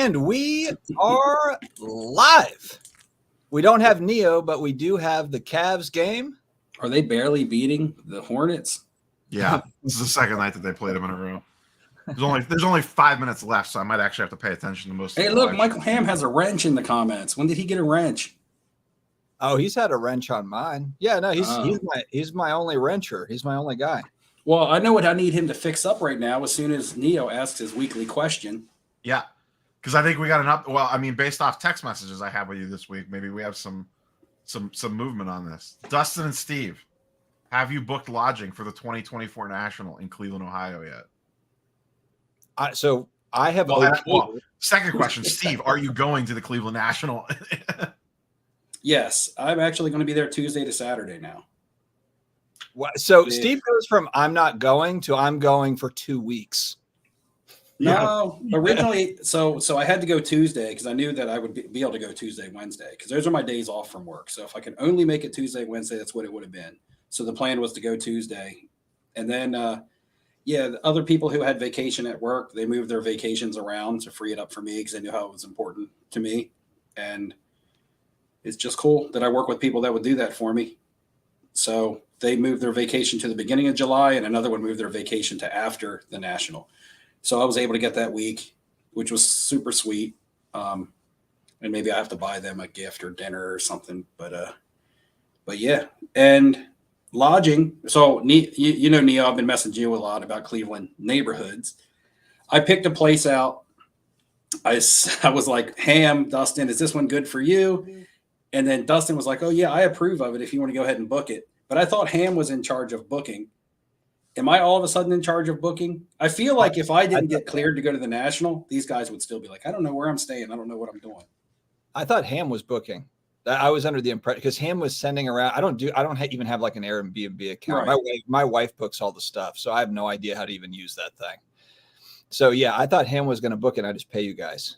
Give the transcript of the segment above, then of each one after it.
And we are live. We don't have Neo, but we do have the Cavs game. Are they barely beating the Hornets? Yeah, this is the second night that they played them in a row. There's only 5 minutes left, so I might actually have to pay attention to most. Hey, look, Michael Ham has a wrench in the comments. When did he get a wrench? Oh, he's had a wrench on mine. Yeah, no, he's my only wrencher. He's my only guy. Well, I know what I need him to fix up right now as soon as Neo asks his weekly question. Yeah, because I think we got an up. Well, I mean, based off text messages I have with you this week, maybe we have some movement on this. Dustin and Steve, have you booked lodging for the 2024 National in Cleveland, Ohio yet? So I have. Second question, Steve, are you going to the Cleveland National? Yes, I'm actually going to be there Tuesday to Saturday now. So Steve goes from I'm not going to I'm going for 2 weeks. No, originally, so I had to go Tuesday because I knew that I would be able to go Tuesday, Wednesday, because those are my days off from work. So if I can only make it Tuesday, Wednesday, that's what it would have been. So the plan was to go Tuesday. And then, the other people who had vacation at work, they moved their vacations around to free it up for me because they knew how it was important to me. And it's just cool that I work with people that would do that for me. So they moved their vacation to the beginning of July, and another one moved their vacation to after the National. So I was able to get that week, which was super sweet. And maybe I have to buy them a gift or dinner or something. But yeah. And lodging. So, Neo, I've been messaging you a lot about Cleveland neighborhoods. I picked a place out. I was like, Ham, Dustin, is this one good for you? And then Dustin was like, oh, yeah, I approve of it if you want to go ahead and book it. But I thought Ham was in charge of booking. Am I all of a sudden in charge of booking? I feel like if I didn't get cleared to go to the National, these guys would still be like, I don't know where I'm staying. I don't know what I'm doing. I thought Ham was booking. I was under the impression because Ham was sending around. I don't even have like an Airbnb account. Right. My wife books all the stuff, so I have no idea how to even use that thing. So yeah, I thought Ham was going to book it. I just pay you guys.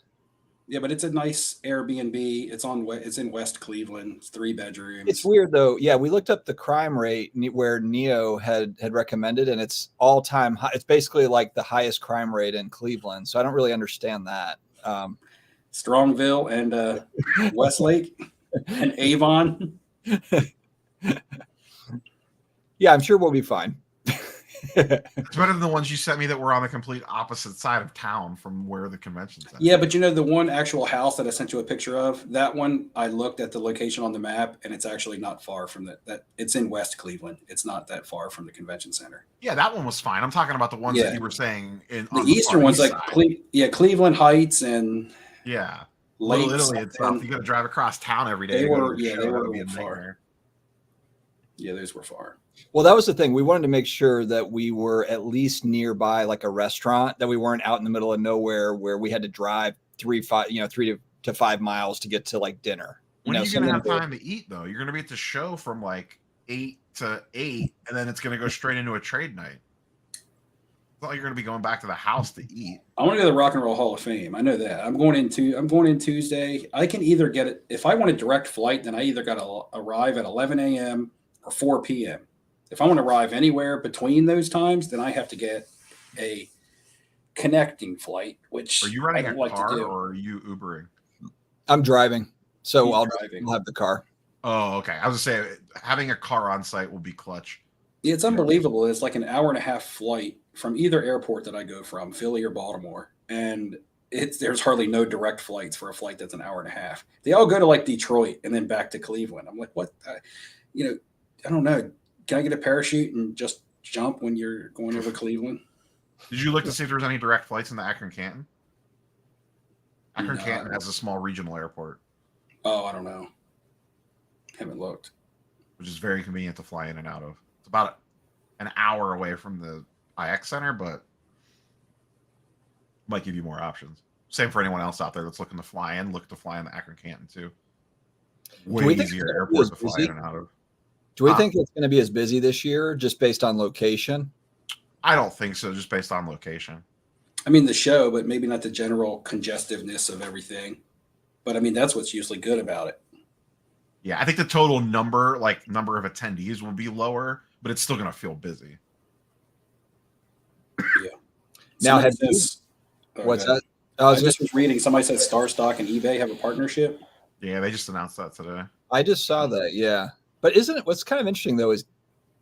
Yeah, but it's a nice Airbnb. It's in West Cleveland. It's 3 bedrooms. It's weird though. Yeah, we looked up the crime rate where Neo had recommended, and it's all time high. It's basically like the highest crime rate in Cleveland. So I don't really understand that. Strongville and Westlake. And Avon. Yeah, I'm sure we'll be fine. It's better than the ones you sent me that were on the complete opposite side of town from where the convention's at. Yeah, but the one actual house that I sent you a picture of, that one, I looked at the location on the map, and it's actually not far from that. It's in West Cleveland. It's not that far from the convention center. Yeah, that one was fine. I'm talking about the ones that you were saying in the eastern ones, like Cleveland Heights and Little Italy itself. You got to drive across town every day. They were far. Yeah, those were far. Well, that was the thing. We wanted to make sure that we were at least nearby, like a restaurant, that we weren't out in the middle of nowhere where we had to drive 3 to 5 miles to get to like dinner. When are you going to have time to eat though? You're going to be at the show from like 8 to 8, and then it's going to go straight into a trade night. It's not like you're going to be going back to the house to eat. I want to go to the Rock and Roll Hall of Fame. I know that. I'm going in Tuesday. I can either get it if I want a direct flight, then I either got to arrive at 11 a.m. or 4 p.m. If I want to arrive anywhere between those times, then I have to get a connecting flight. Which are you running a car or are you Ubering? I'm driving, so I'll have the car. Oh, okay. I was gonna say having a car on site will be clutch. Yeah, it's unbelievable. It's like an hour and a half flight from either airport that I go from, Philly or Baltimore. And there's hardly no direct flights for a flight that's an hour and a half. They all go to like Detroit and then back to Cleveland. I'm like, what? I don't know. Can I get a parachute and just jump when you're going over Cleveland? Did you look to see if there was any direct flights in the Akron-Canton? Akron-Canton has a small regional airport. Oh, I don't know. Haven't looked. Which is very convenient to fly in and out of. It's about an hour away from the IX Center, but might give you more options. Same for anyone else out there that's looking to fly in. Look to fly in the Akron-Canton too. Way easier airport to fly in and out of. Do we think it's going to be as busy this year just based on location? I don't think so, just based on location. I mean, the show, but maybe not the general congestiveness of everything. But I mean, that's what's usually good about it. Yeah, I think the total number of attendees will be lower, but it's still going to feel busy. Yeah. Now, what's that? I just was reading. Somebody said StarStock and eBay have a partnership. Yeah, they just announced that today. I just saw that. Yeah, but isn't it? What's kind of interesting though is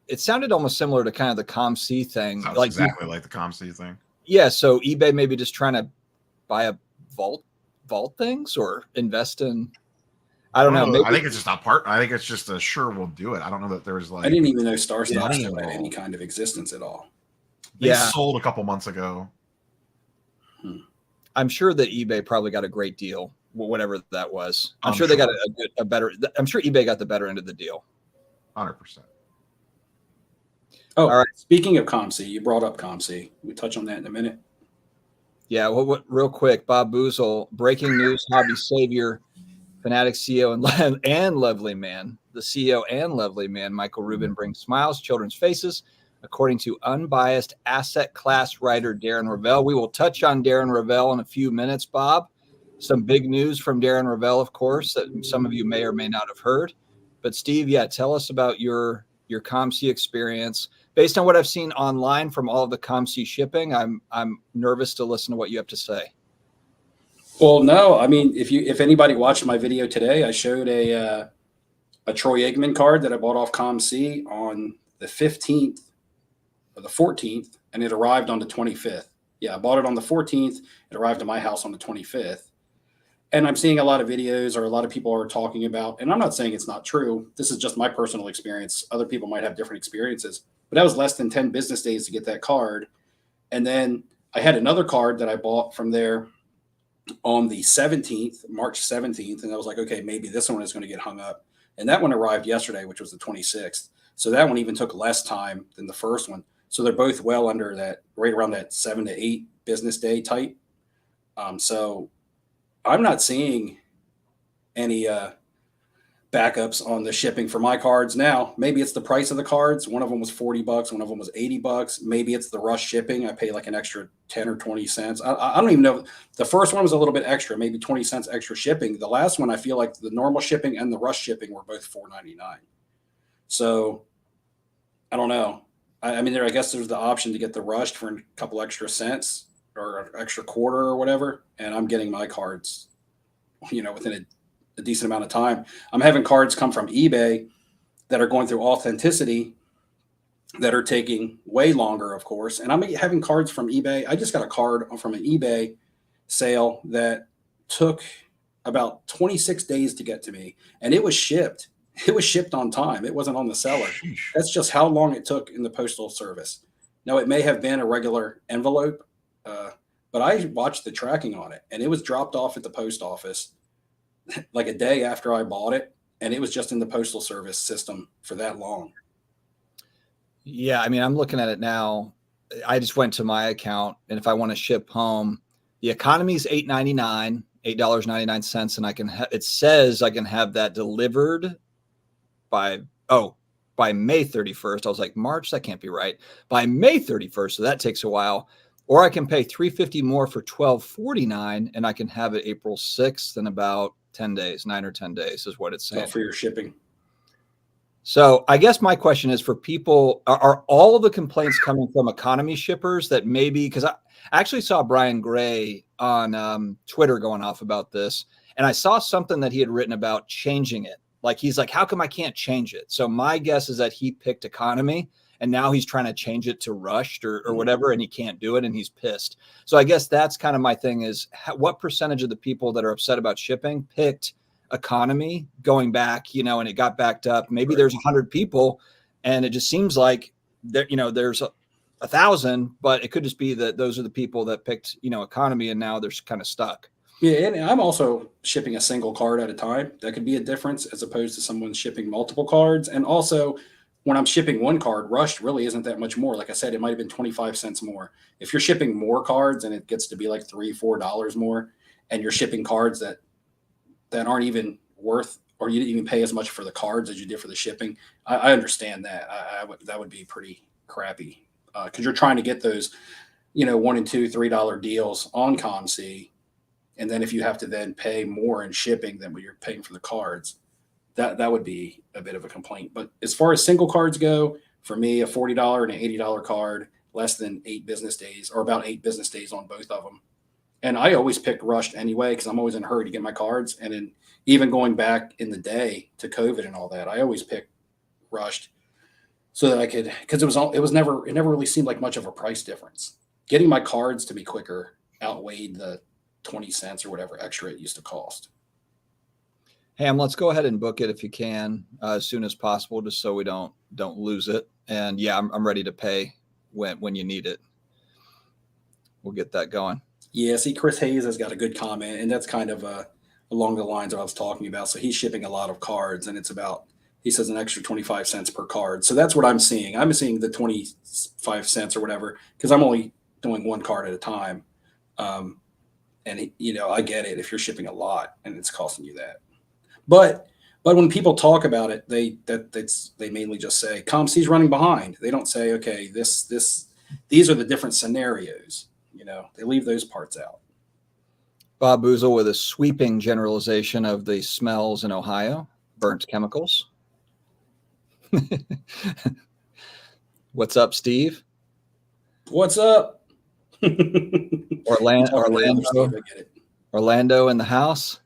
it sounded almost similar to kind of the COMC thing. Sounds exactly like the COMC thing. Yeah, so eBay maybe just trying to buy a vault things or invest in. I don't know. Maybe. I think it's just a part. I think it's just a sure we'll do it. I don't know that there's like. I didn't even know StarStock still had any kind of existence at all. They sold a couple months ago. I'm sure that eBay probably got a great deal, whatever that was. I'm sure they got a better. I'm sure eBay got the better end of the deal. 100%. Oh, all right. Speaking of COMC, you brought up COMC. We touch on that in a minute. Yeah. Well, real quick, Bob Boozle, breaking news: hobby savior, Fanatic CEO and lovely man, the CEO and lovely man, Michael Rubin brings smiles, children's faces, according to unbiased asset class writer Darren Ravel. We will touch on Darren Ravel in a few minutes, Bob. Some big news from Darren Ravel, of course, that some of you may or may not have heard. But Steve, tell us about your COMC experience. Based on what I've seen online from all of the COMC shipping, I'm nervous to listen to what you have to say. Well, no, I mean, if anybody watched my video today, I showed a Troy Aikman card that I bought off COMC on the 15th or the 14th, and it arrived on the 25th. Yeah, I bought it on the 14th. It arrived at my house on the 25th. And I'm seeing a lot of videos or a lot of people are talking about, and I'm not saying it's not true. This is just my personal experience. Other people might have different experiences, but that was less than 10 business days to get that card. And then I had another card that I bought from there on the 17th, March 17th. And I was like, okay, maybe this one is going to get hung up. And that one arrived yesterday, which was the 26th. So that one even took less time than the first one. So they're both well under that, right around that 7 to 8 business day type. So I'm not seeing any backups on the shipping for my cards now. Maybe it's the price of the cards. One of them was $40. One of them was $80. Maybe it's the rush shipping. I pay like an extra 10 or 20 cents. I don't even know. The first one was a little bit extra, maybe 20 cents extra shipping. The last one, I feel like the normal shipping and the rush shipping were both $4.99. So I don't know. I mean, I guess there's the option to get the rushed for a couple extra cents or an extra quarter or whatever. And I'm getting my cards, within a decent amount of time. I'm having cards come from eBay that are going through authenticity that are taking way longer, of course. And I'm having cards from eBay. I just got a card from an eBay sale that took about 26 days to get to me, and it was shipped. It was shipped on time. It wasn't on the seller. That's just how long it took in the postal service. Now, it may have been a regular envelope, but I watched the tracking on it, and it was dropped off at the post office like a day after I bought it, and it was just in the postal service system for that long. Yeah, I mean, I'm looking at it now. I just went to my account, and if I want to ship home, the economy is $8.99, $8.99, and I can. It says I can have that delivered by May 31st. I was like, March, that can't be right. By May 31st, so that takes a while. Or I can pay $350 more for $12.49, and I can have it April 6th in about 10 days, 9 or 10 days is what it's saying. For your shipping. So I guess my question is for people, are all of the complaints coming from economy shippers that maybe, because I actually saw Brian Gray on Twitter going off about this, and I saw something that he had written about changing it. Like, he's like, how come I can't change it? So my guess is that he picked economy, and now he's trying to change it to rushed or whatever, and he can't do it, and he's pissed. So I guess that's kind of my thing is what percentage of the people that are upset about shipping picked economy going back, and it got backed up. Maybe there's 100 people, and it just seems like there, there's 1,000, but it could just be that those are the people that picked, economy, and now they're kind of stuck. Yeah, and I'm also shipping a single card at a time. That could be a difference as opposed to someone shipping multiple cards. And also, when I'm shipping one card, rushed really isn't that much more. Like I said, it might have been 25 cents more. If you're shipping more cards and it gets to be like $3, $4 more, and you're shipping cards that aren't even worth, or you didn't even pay as much for the cards as you did for the shipping, I understand that. That would be pretty crappy because you're trying to get those, $1 and $2, $3 deals on COMC. And then if you have to then pay more in shipping than what you're paying for the cards, that would be a bit of a complaint. But as far as single cards go, for me, a $40 and an $80 card, less than 8 business days, or about 8 business days on both of them, And I always pick rushed anyway because I'm always in a hurry to get my cards. And then even going back in the day to COVID and all that, I always pick rushed so that I could, because it never really seemed like much of a price difference. Getting my cards to be quicker outweighed the 20 cents or whatever extra it used to cost. Ham, let's go ahead and book it if you can as soon as possible, just so we don't lose it. And yeah, I'm ready to pay when you need it. We'll get that going. Yeah, see, Chris Hayes has got a good comment, and that's kind of along the lines of I was talking about. So he's shipping a lot of cards, and it's about, he says, an extra 25 cents per card. So that's what I'm seeing. I'm seeing the 25 cents or whatever because I'm only doing one card at a time. And I get it if you're shipping a lot and it's costing you that. But when people talk about it, they mainly just say COMC's running behind. They don't say, okay, these are the different scenarios. They leave those parts out. Bob Boozle with a sweeping generalization of the smells in Ohio, burnt chemicals. What's up, Steve? What's up? Orlando in the house.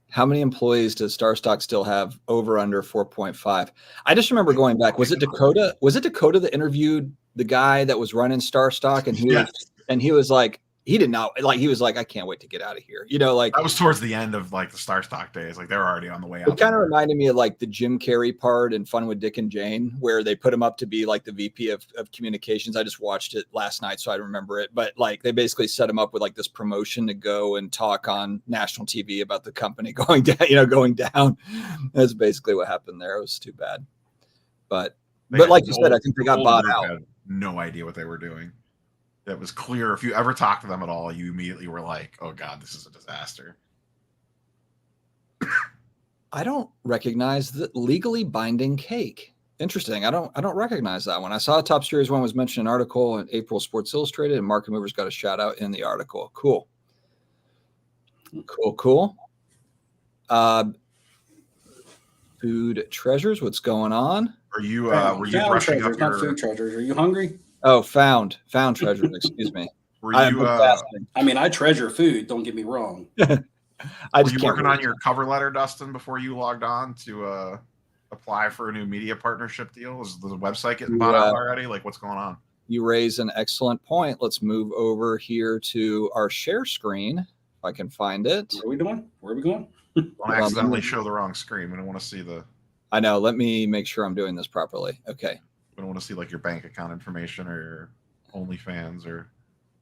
How many employees does StarStock still have? Over under 4.5. I just remember going back. Was it Dakota? Was it Dakota that interviewed the guy that was running StarStock? And he was like, he did not like, he was like, I can't wait to get out of here. That was towards the end of like the StarStock days. Like they were already on the way out. It kind of reminded me of like the Jim Carrey part in Fun with Dick and Jane, where they put him up to be like the VP of communications. I just watched it last night, so I remember it. But like they basically set him up with like this promotion to go and talk on national TV about the company going down. That's basically what happened there. It was too bad. But like you said, I think they got bought out. Had no idea what they were doing. That was clear. If you ever talked to them at all, you immediately were like, oh God, this is a disaster. I don't recognize the legally binding cake. Interesting. I don't recognize that one. I saw a Top Series one was mentioned in an article in April Sports Illustrated, and Market Movers got a shout out in the article. Cool. Food treasures. What's going on? Are you were you brushing up your food treasures? Are you hungry? Oh, found treasures. Excuse me. Were you? I treasure food. Don't get me wrong. Were you working on your cover letter, Dustin, before you logged on to apply for a new media partnership deal? Is the website getting bought out already? Like, what's going on? You raise an excellent point. Let's move over here to our share screen. If I can find it. What are we doing? Where are we going? Don't accidentally show the wrong screen. We don't want to see the. I know. Let me make sure I'm doing this properly. Okay. We don't want to see like your bank account information or your OnlyFans or.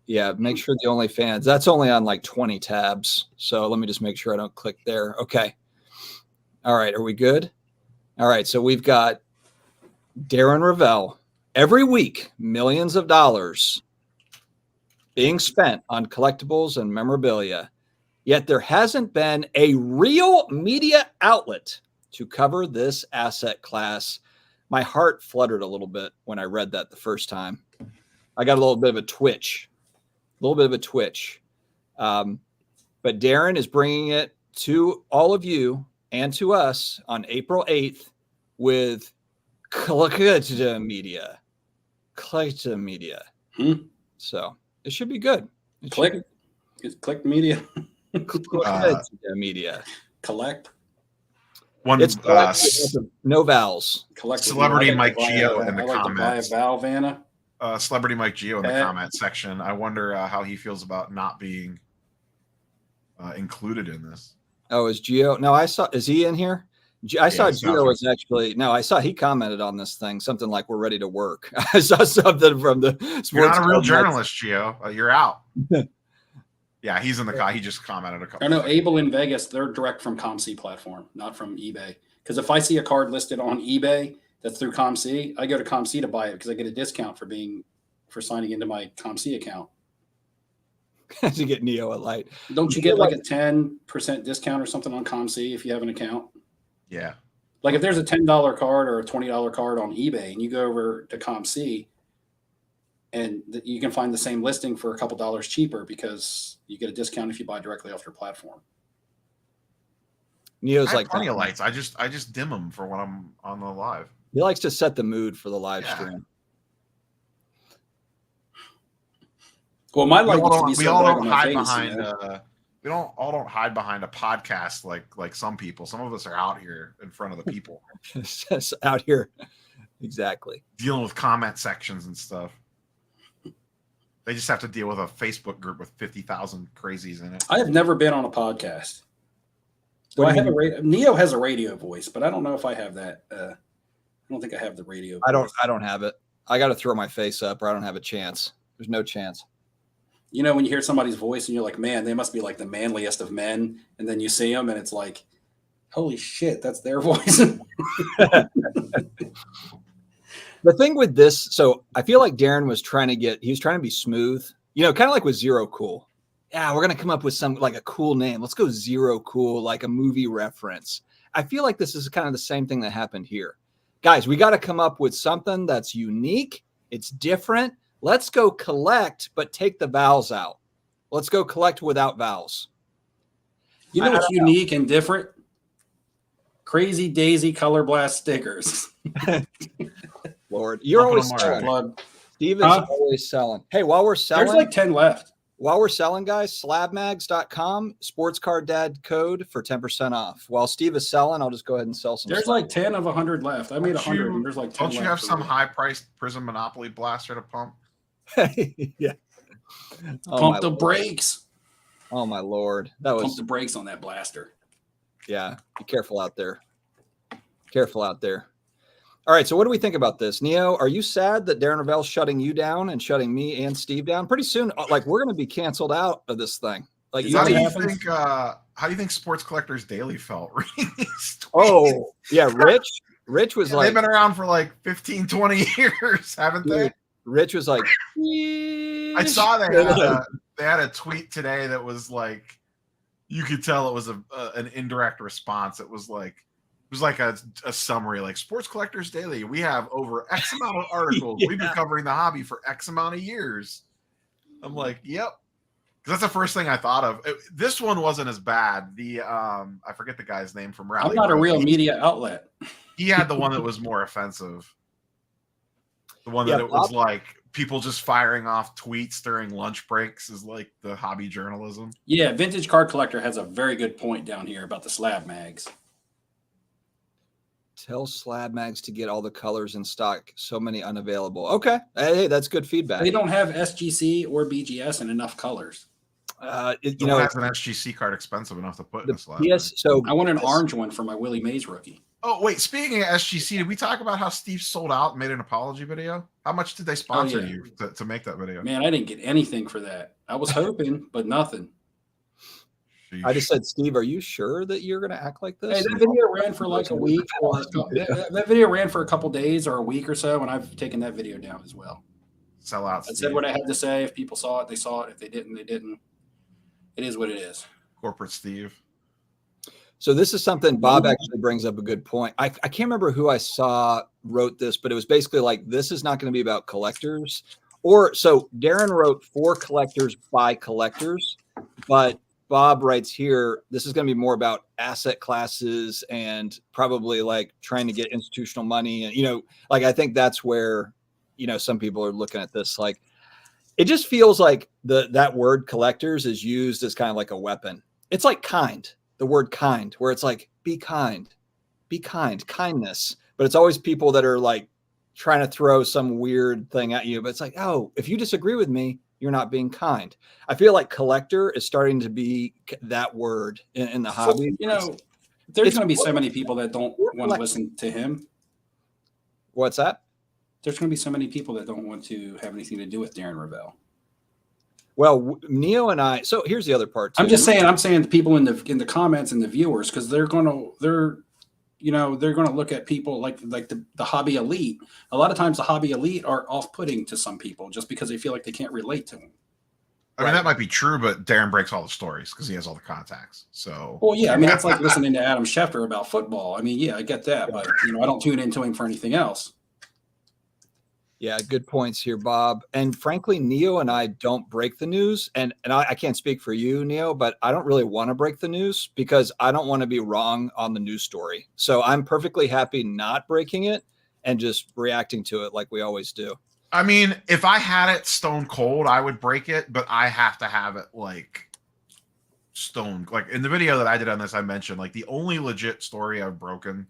Yeah, make sure the OnlyFans. That's only on like 20 tabs. So let me just make sure I don't click there. Okay. All right. Are we good? All right. So we've got Darren Ravel. Every week, millions of dollars being spent on collectibles and memorabilia. Yet there hasn't been a real media outlet to cover this asset class. My heart fluttered a little bit when I read that the first time. I got a little bit of a twitch. But Darren is bringing it to all of you and to us on April 8th with Collecta Media. So it should be good. Click Media. Media. Collect. It's no vowels. Celebrity Mike Geo in the comments. Vanna. Celebrity Mike Geo in the comment section. I wonder how he feels about not being included in this. Oh, is Geo? No, I saw. Is he in here? I saw Geo was actually. No, I saw he commented on this thing. Something like, "We're ready to work." I saw something from the sports. You're not a real journalist, Geo. You're out. Yeah, he's in the car. He just commented a couple. I know Able in Vegas, they're direct from COMC platform, not from eBay. Because if I see a card listed on eBay that's through COMC, I go to COMC to buy it because I get a discount for signing into my COMC account. To get Neo a light. Don't you get like a 10% discount or something on COMC if you have an account? Yeah. Like if there's a $10 card or a $20 card on eBay and you go over to COMC, and you can find the same listing for a couple dollars cheaper because you get a discount if you buy directly off your platform. Neo's like plenty of lights. I just dim them for when I'm on the live. He likes to set the mood for the live stream. Well, my life used to be we so all bright don't on my hide face, behind. you know? We don't hide behind a podcast like some people. Some of us are out here in front of the people, out here, exactly, dealing with comment sections and stuff. They just have to deal with a Facebook group with 50,000 crazies in it. I have never been on a podcast. Do I have a radio? Neo has a radio voice, but I don't know if I have that. I don't think I have the radio voice. I don't have it. I got to throw my face up, or I don't have a chance. There's no chance. You know, when you hear somebody's voice and you're like, man, they must be like the manliest of men. And then you see them and it's like, holy shit, that's their voice. The thing with this, so I feel like Darren was trying to be smooth, you know, kind of like with Zero Cool. Yeah, we're going to come up with some like a cool name. Let's go Zero Cool, like a movie reference. I feel like this is kind of the same thing that happened here. Guys, we got to come up with something that's unique. It's different. Let's go collect, but take the vowels out. Let's go collect without vowels. You know what's unique and different? Crazy Daisy Color Blast stickers. Lord, you're always selling. Steve is always selling. Hey, while we're selling, there's like 10 left. While we're selling, guys, slabmags.com, sports card dad code for 10% off. While Steve is selling, I'll just go ahead and sell some. There's stuff. like 10 of 100 left. I made 100 and there's like 10 Don't you have some high-priced Prism Monopoly blaster to pump? Yeah. Pump the brakes. Oh, my Lord. Pump the brakes on that blaster. Yeah. Be careful out there. Careful out there. All right, so what do we think about this? Neo, are you sad that Darren Ravel's shutting you down and shutting me and Steve down? Pretty soon, like, we're going to be canceled out of this thing. Like, how do you think Sports Collectors Daily felt reading these tweets? Oh, yeah, Rich was like... They've been around for like 15, 20 years, haven't they? Rich was like... I saw they had a tweet today that was like, you could tell it was an indirect response. It was like a summary, like Sports Collectors Daily. We have over X amount of articles. Yeah. We've been covering the hobby for X amount of years. I'm like, yep. Because that's the first thing I thought of. This one wasn't as bad. The I forget the guy's name from Rally. I'm not a real media outlet. He had the one that was more offensive. The one that it was like people just firing off tweets during lunch breaks is like the hobby journalism. Yeah, Vintage Card Collector has a very good point down here about the slab mags. Tell Slab Mags to get all the colors in stock. So many unavailable. Okay. Hey, that's good feedback. They don't have SGC or BGS in enough colors. You know, that's an SGC card expensive enough to put in a slab. Yes. So I want an orange one for my Willie Mays rookie. Oh, wait. Speaking of SGC, did we talk about how Steve sold out and made an apology video? How much did they sponsor you to make that video? Man, I didn't get anything for that. I was hoping, but nothing. I just said, Steve, are you sure that you're going to act like this? Hey, that video ran for like a week. That video ran for a couple days or a week or so, and I've taken that video down as well. Sell out. I said what I had to say. If people saw it, they saw it. If they didn't, they didn't. It is what it is. Corporate Steve. So this is something Bob actually brings up a good point. I can't remember who I saw wrote this, but it was basically like, this is not going to be about collectors. Or so Darren wrote for collectors by collectors, but Bob writes here, this is going to be more about asset classes and probably like trying to get institutional money. And, you know, like, I think that's where, you know, some people are looking at this. Like, it just feels like that word collectors is used as kind of like a weapon. It's like kind, the word kind, where it's like, be kind, kindness. But it's always people that are like trying to throw some weird thing at you. But it's like, oh, if you disagree with me, you're not being kind. I feel like collector is starting to be that word in the hobby. You know, there's going to be so many people that don't want to listen to him. What's that? There's going to be so many people that don't want to have anything to do with Darren Ravel. Well, Neo and I. So here's the other part. I'm saying the people in the comments and the viewers, because they're going to look at people like the hobby elite. A lot of times the hobby elite are off-putting to some people just because they feel like they can't relate to them. I mean, that might be true, but Darren breaks all the stories because he has all the contacts. So, well, yeah, I mean, that's like listening to Adam Schefter about football. I mean, yeah, I get that, but I don't tune into him for anything else. Yeah, good points here, Bob. And frankly, Neo and I don't break the news. And I can't speak for you, Neo, but I don't really want to break the news because I don't want to be wrong on the news story. So I'm perfectly happy not breaking it and just reacting to it like we always do. I mean, if I had it stone cold, I would break it, but I have to have it like stone. Like in the video that I did on this, I mentioned like the only legit story I've broken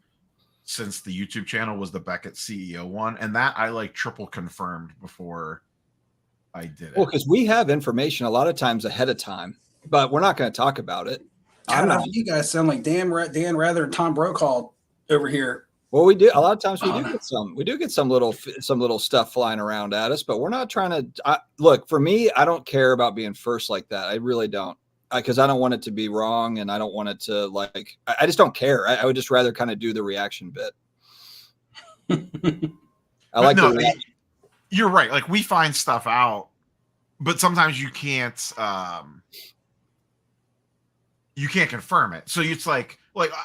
since the YouTube channel was the Beckett CEO one, and that I like triple confirmed before I did it. Well, because we have information a lot of times ahead of time, but we're not going to talk about it. God, you guys sound like Dan Rather and Tom Brokaw over here. Well, we do a lot of times. We do get some little stuff flying around at us, but we're not trying to look. For me, I don't care about being first like that. I really don't, because I don't want it to be wrong, and I don't want it to like. I just don't care. I would just rather kind of do the reaction bit. I like the reaction. You're right. Like we find stuff out, but sometimes you can't confirm it. So it's like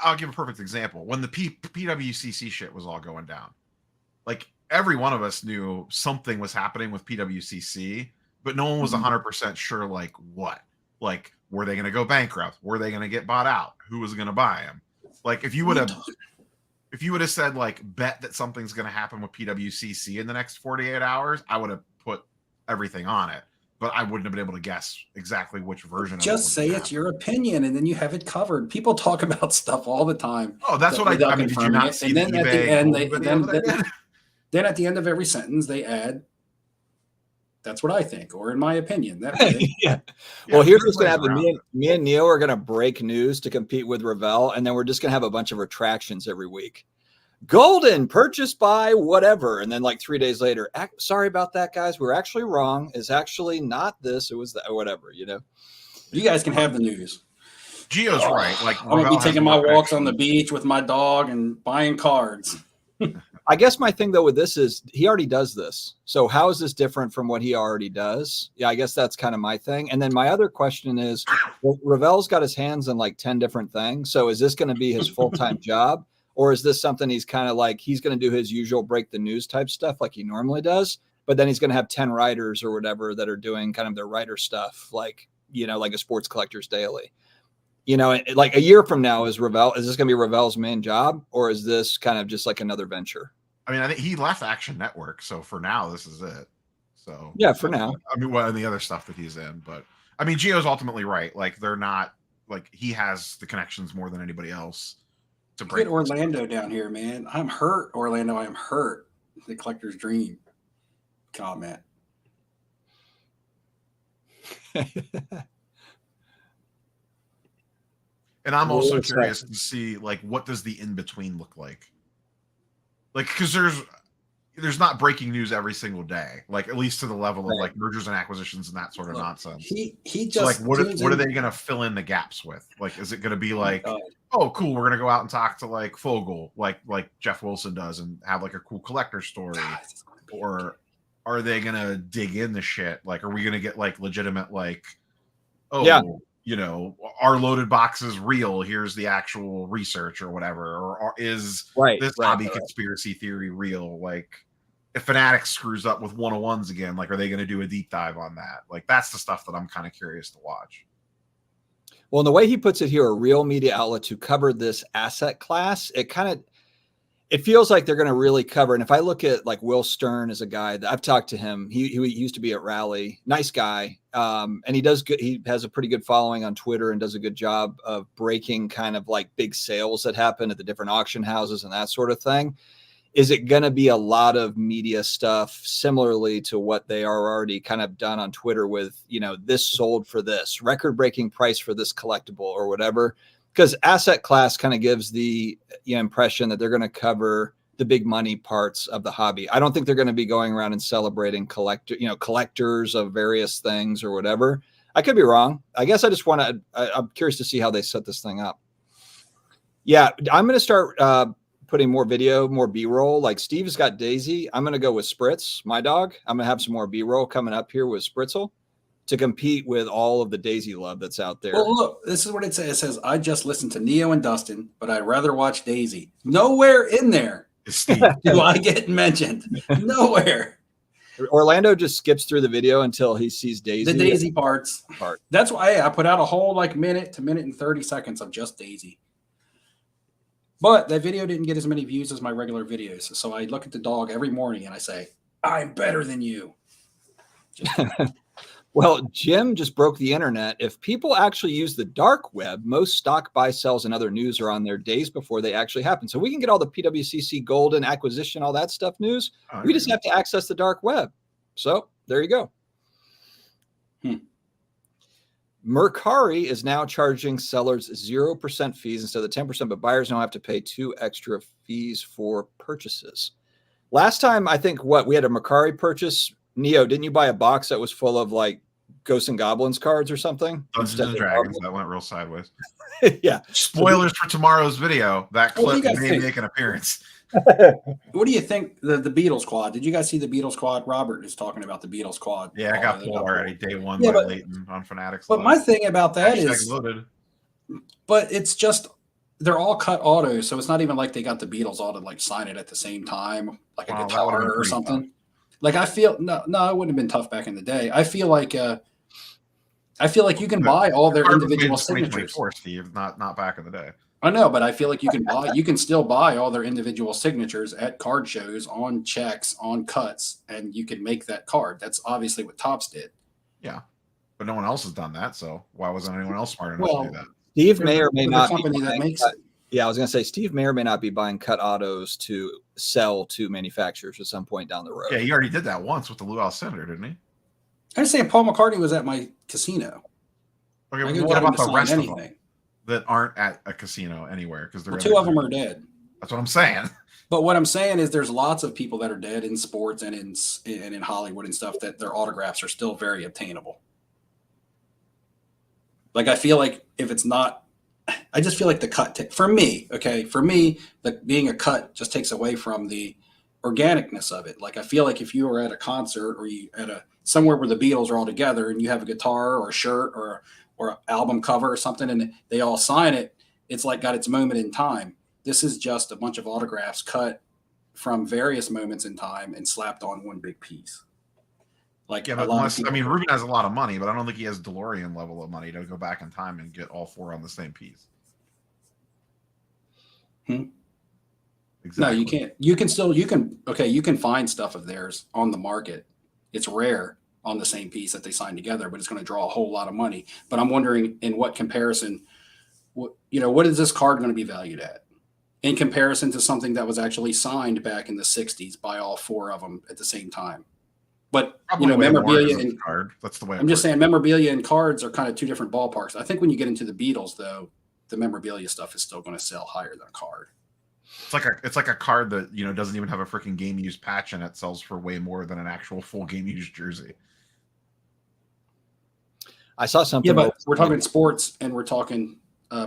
I'll give a perfect example. When the PWCC shit was all going down, like every one of us knew something was happening with PWCC, but no one was 100% sure like what. Like, were they going to go bankrupt? Were they going to get bought out? Who was going to buy them? Like if you would have said like bet that something's going to happen with PWCC in the next 48 hours, I would have put everything on it. But I wouldn't have been able to guess exactly which version. Just say it's your opinion, and then you have it covered. People talk about stuff all the time. Oh, that's what I mean. Did you not see and then at the end, then at the end of every sentence, they add, "That's what I think," or "In my opinion." That yeah. Well, here's what's going to happen. Me and Neo are going to break news to compete with Ravel, and then we're just going to have a bunch of retractions every week. Golden purchased by whatever, and then like 3 days later, sorry about that, guys, we're actually wrong. It's actually not this, it was that, or whatever. You guys can have the news. Gio's right. Like I'm gonna be taking my walks on the beach with my dog and buying cards. I guess my thing though with this is he already does this, so how is this different from what he already does? Yeah, I guess that's kind of my thing. And then my other question is, well, Ravel's got his hands in like 10 different things, so is this going to be his full-time job? Or is this something he's kind of like, he's going to do his usual break the news type stuff like he normally does, but then he's going to have 10 writers or whatever that are doing kind of their writer stuff, like, like a Sports Collectors Daily. Like a year from now, is this going to be Ravel's main job, or is this kind of just like another venture? I mean, I think he left Action Network, so for now, this is it. So yeah, for now. I mean, and the other stuff that he's in, but I mean, Gio's ultimately right. Like they're not like he has the connections more than anybody else. To get Orlando down here, man. I'm hurt, Orlando. I am hurt. The collector's dream comment. And I'm also curious to see like what does the in between look like? Like because there's not breaking news every single day, like at least to the level of like mergers and acquisitions and that sort of nonsense. He just so, like what are they going to fill in the gaps with? Like is it going to be like oh cool, we're going to go out and talk to like Fogel like Jeff Wilson does and have like a cool collector story, or are they going to dig in the shit? Like are we going to get like legitimate like are loaded boxes real? Here's the actual research or whatever, or is this hobby conspiracy theory real? Like if Fanatics screws up with 101s again, like are they going to do a deep dive on that? Like that's the stuff that I'm kind of curious to watch. Well, in the way he puts it here, a real media outlet to cover this asset class, it feels like they're going to really cover. And if I look at like Will Stern as a guy that I've talked to him, he used to be at Rally, nice guy. And he does good. He has a pretty good following on Twitter and does a good job of breaking kind of like big sales that happen at the different auction houses and that sort of thing. Is it going to be a lot of media stuff similarly to what they are already kind of done on Twitter with, this sold for this record breaking price for this collectible or whatever? Because asset class kind of gives the impression that they're going to cover the big money parts of the hobby. I don't think they're going to be going around and celebrating collectors of various things or whatever. I could be wrong. I guess I just I'm curious to see how they set this thing up. Yeah, I'm going to start putting more video, more B-roll. Like Steve's got Daisy. I'm going to go with Spritz, my dog. I'm going to have some more B-roll coming up here with Spritzel to compete with all of the Daisy love that's out there. Well, look, this is what it says. It says, I just listened to Neo and Dustin, but I'd rather watch Daisy. Nowhere in there do I get mentioned. Nowhere. Orlando just skips through the video until he sees Daisy. The Daisy parts. That's why I put out a whole like minute to minute and 30 seconds of just Daisy. But that video didn't get as many views as my regular videos. So I look at the dog every morning and I say, I'm better than you. Well, Jim just broke the internet. If people actually use the dark web, most stock buy, sells, and other news are on there days before they actually happen. So we can get all the PWCC golden acquisition, all that stuff news. We just have to access the dark web. So there you go. Mercari is now charging sellers 0% fees instead of the 10%, but buyers don't have to pay 2 extra fees for purchases. Last time, I think we had a Mercari purchase. Neo, didn't you buy a box that was full of like Ghosts and Goblins cards or something? Dungeons and Dragons. That went real sideways. Yeah. Spoilers for tomorrow's video. That clip may make an appearance. What do you think the Beatles quad? Did you guys see the Beatles quad? Robert is talking about the Beatles quad. Yeah, I got pulled already. Day one by Leighton on Fanatics. But my thing about that is, but it's just they're all cut autos, so it's not even like they got the Beatles all to like sign it at the same time, like a guitar or something. Tough. Like I feel no, it wouldn't have been tough back in the day. I feel like you can buy all their individual signatures. Steve, not back in the day. I know, but I feel like you can still buy all their individual signatures at card shows, on checks, on cuts, and you can make that card. That's obviously what Topps did. Yeah, but no one else has done that, so why wasn't anyone else smart enough to do that? Steve may or may not company that makes it. Yeah, I was going to say Steve may or may not be buying cut autos to sell to manufacturers at some point down the road. Yeah, he already did that once with the Lou Alcindor, didn't he? I was saying Paul McCartney was at my casino. Okay, well, what about the rest of them that aren't at a casino anywhere? Because two of them are dead. That's what I'm saying. But what I'm saying is there's lots of people that are dead in sports and in Hollywood and stuff that their autographs are still very obtainable. Like I feel like if it's not, I just feel like the cut for me, being a cut just takes away from the organicness of it. Like I feel like if you were at a concert or you at somewhere where the Beatles are all together and you have a guitar or a shirt or an album cover or something and they all sign it, it's like got its moment in time. This is just a bunch of autographs cut from various moments in time and slapped on one big piece. Like Ruben has a lot of money, but I don't think he has DeLorean level of money to go back in time and get all 4 on the same piece. Exactly. No, you can't. You can find stuff of theirs on the market. It's rare on the same piece that they sign together, but it's going to draw a whole lot of money. But I'm wondering in what comparison, what is this card going to be valued at in comparison to something that was actually signed back in the 60s by all 4 of them at the same time? But memorabilia and card. That's the way I'm just saying memorabilia and cards are kind of 2 different ballparks. I think when you get into the Beatles, though, the memorabilia stuff is still going to sell higher than a card. It's like a card that doesn't even have a freaking game used patch in it, sells for way more than an actual full game used jersey. I saw something. Yeah, but we're talking sports and we're talking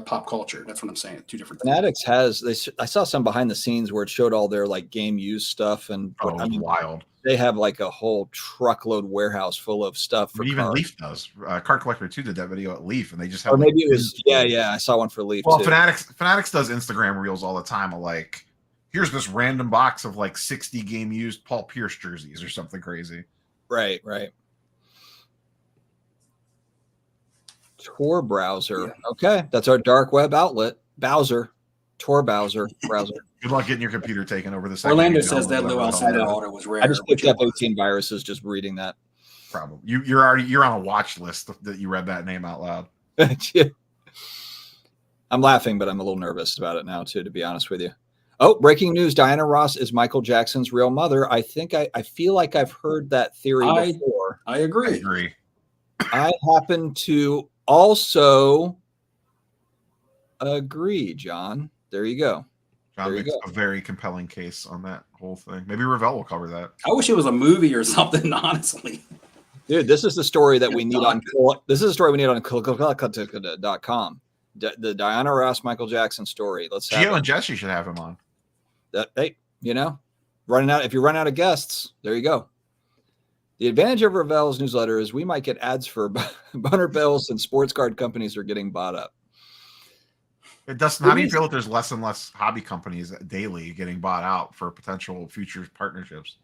pop culture. That's what I'm saying. 2 different Fanatics things. I saw some behind the scenes where it showed all their like game used stuff and wild. They have like a whole truckload warehouse full of stuff. For even Leaf does. Card Collector 2 did that video at Leaf, and they just have. Or maybe it was I saw one for Leaf. Well, too. Fanatics does Instagram reels all the time. Of like, here's this random box of like 60 game used Paul Pierce jerseys or something crazy. Right. Tor browser. Yeah. Okay, that's our dark web outlet. Browser. Tor browser. Good luck getting your computer taken over the. Orlando says that Lou Alcindor auto was rare. I just picked up 18 viruses just reading that. Probably you're on a watch list that you read that name out loud. I'm laughing, but I'm a little nervous about it now too, to be honest with you. Oh, breaking news! Diana Ross is Michael Jackson's real mother. I think I feel like I've heard that theory before. I agree. I happen to also agree, John. There you go. John makes a very compelling case on that whole thing. Maybe Ravel will cover that. I wish it was a movie or something, honestly. Dude, this is the story that we need on. This is a story we need on .com. The Diana Ross Michael Jackson story. Let's have Gio and Jesse should have him on. If you run out of guests, there you go. The advantage of Ravel's newsletter is we might get ads for Bunner Bills and sports card companies are getting bought up. Dustin, how do you feel that there's less and less hobby companies daily getting bought out for potential future partnerships?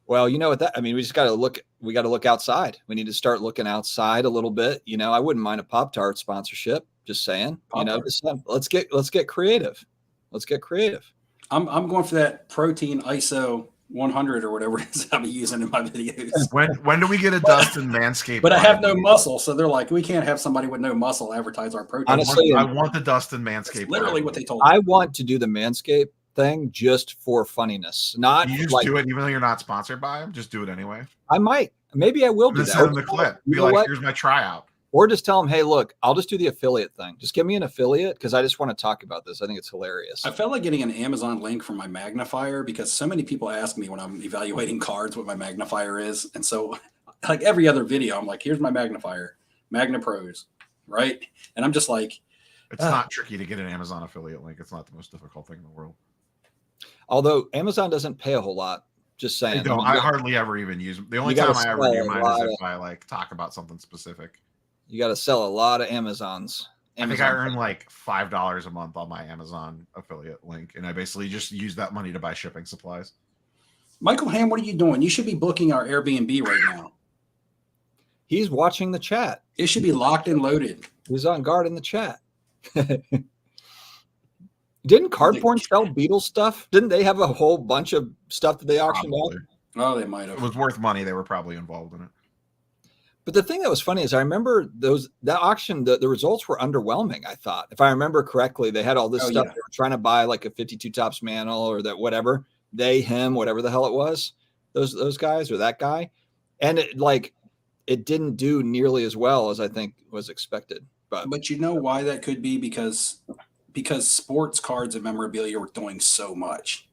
Well, we just got to look. We got to look outside. We need to start looking outside a little bit. I wouldn't mind a Pop-Tart sponsorship. Just saying. Let's get creative. Let's get creative. I'm going for that protein ISO 100 or whatever it is I'll be using in my videos. When do we get a Dustin Manscaped? But I have no muscle, so they're like, we can't have somebody with no muscle advertise our protein. Honestly, I want the Dustin Manscaped. That's literally what they told me. I want to do the Manscaped thing just for funniness. Not you just do it even though you're not sponsored by them. Just do it anyway. I might. Maybe I will do that. Send them the clip. Be like, what? Here's my tryout. Or just tell them, hey, look, I'll just do the affiliate thing. Just give me an affiliate because I just want to talk about this. I think it's hilarious. I felt like getting an Amazon link for my magnifier because so many people ask me when I'm evaluating cards what my magnifier is. And so like every other video, I'm like, here's my magnifier, Magna Pros, right? And I'm just like. It's not tricky to get an Amazon affiliate link. It's not the most difficult thing in the world. Although Amazon doesn't pay a whole lot. Just saying. I hardly ever even use them. The only time I ever do mine is if I like talk about something specific. You got to sell a lot of Amazons. I think I earn like $5 a month on my Amazon affiliate link, and I basically just use that money to buy shipping supplies. Michael Ham, what are you doing? You should be booking our Airbnb right now. He's watching the chat. It should be locked and loaded. He's on guard in the chat. Didn't Cardporn sell Beatles stuff? Didn't they have a whole bunch of stuff that they auctioned off? Oh, they might have. It was worth money. They were probably involved in it. But the thing that was funny is I remember that auction, the results were underwhelming, I thought. If I remember correctly, they had all this stuff. Yeah. They were trying to buy like a 52 tops mantle or that whatever. They, him, whatever the hell it was. Those guys or that guy. And it didn't do nearly as well as I think was expected. But you know why that could be? Because sports cards and memorabilia were doing so much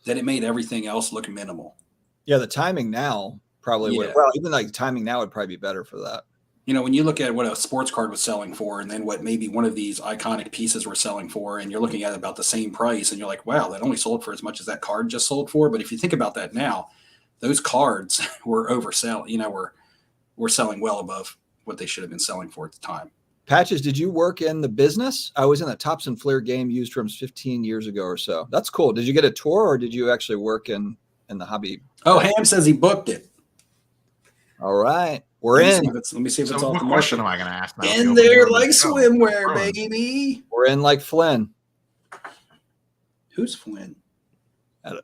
that it made everything else look minimal. Yeah, the timing now probably would. Well, even like timing now would probably be better for that. You know, when you look at what a sports card was selling for and then what maybe one of these iconic pieces were selling for, and you're looking at about the same price and you're like, wow, that only sold for as much as that card just sold for. But if you think about that now, those cards were overselling, were selling well above what they should have been selling for at the time. Patches, did you work in the business? I was in the Tops and Flair game used from 15 years ago or so. That's cool. Did you get a tour or did you actually work in the hobby? Oh, Ham says he booked it. All right. We're in. Let me see if it's off the market. What question am I going to ask now? In there like swimwear, baby. We're in like Flynn. Who's Flynn? I don't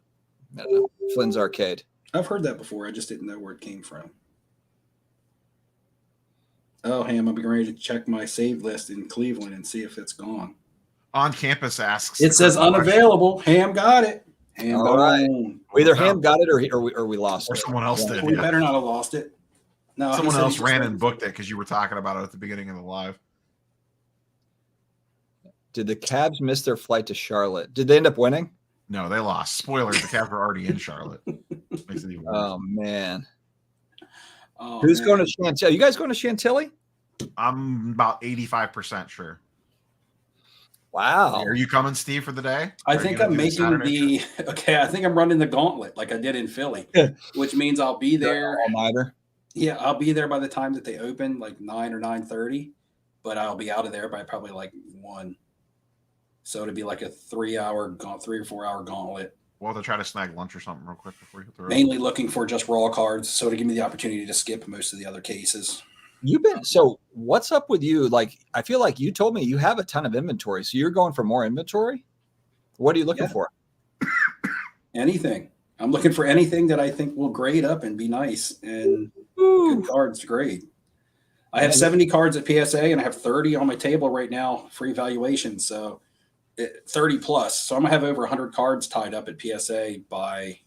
know. Flynn's Arcade. I've heard that before. I just didn't know where it came from. Oh, Ham, I'll be ready to check my save list in Cleveland and see if it's gone. On Campus asks. It says unavailable. Ham got it. Ham all right. Either Ham got it or we lost it. Or someone else did. We better not have lost it. No, someone else ran and booked it because you were talking about it at the beginning of the live. Did the Cavs miss their flight to Charlotte? Did they end up winning? No, they lost. Spoiler, the Cavs were already in Charlotte. Makes it even worse. Oh, man. Who's going to Chantilly? You guys going to Chantilly? I'm about 85% sure. Wow. Are you coming, Steve, for the day? I think I'm making I think I'm running the gauntlet like I did in Philly, which means I'll be there. All-nighter. Yeah, I'll be there by the time that they open, like 9 or 9:30, but I'll be out of there by probably like 1. So it'll be like a 3 or 4 hour gauntlet. Well, to try to snag lunch or something real quick before you hit the road. Mainly looking for just raw cards, so to give me the opportunity to skip most of the other cases. So what's up with you? Like, I feel like you told me you have a ton of inventory, so you're going for more inventory. What are you looking for? Anything. I'm looking for anything that I think will grade up and be nice and good cards to grade. I have 70 cards at PSA and I have 30 on my table right now for evaluation. So 30 plus. So I'm gonna have over 100 cards tied up at PSA by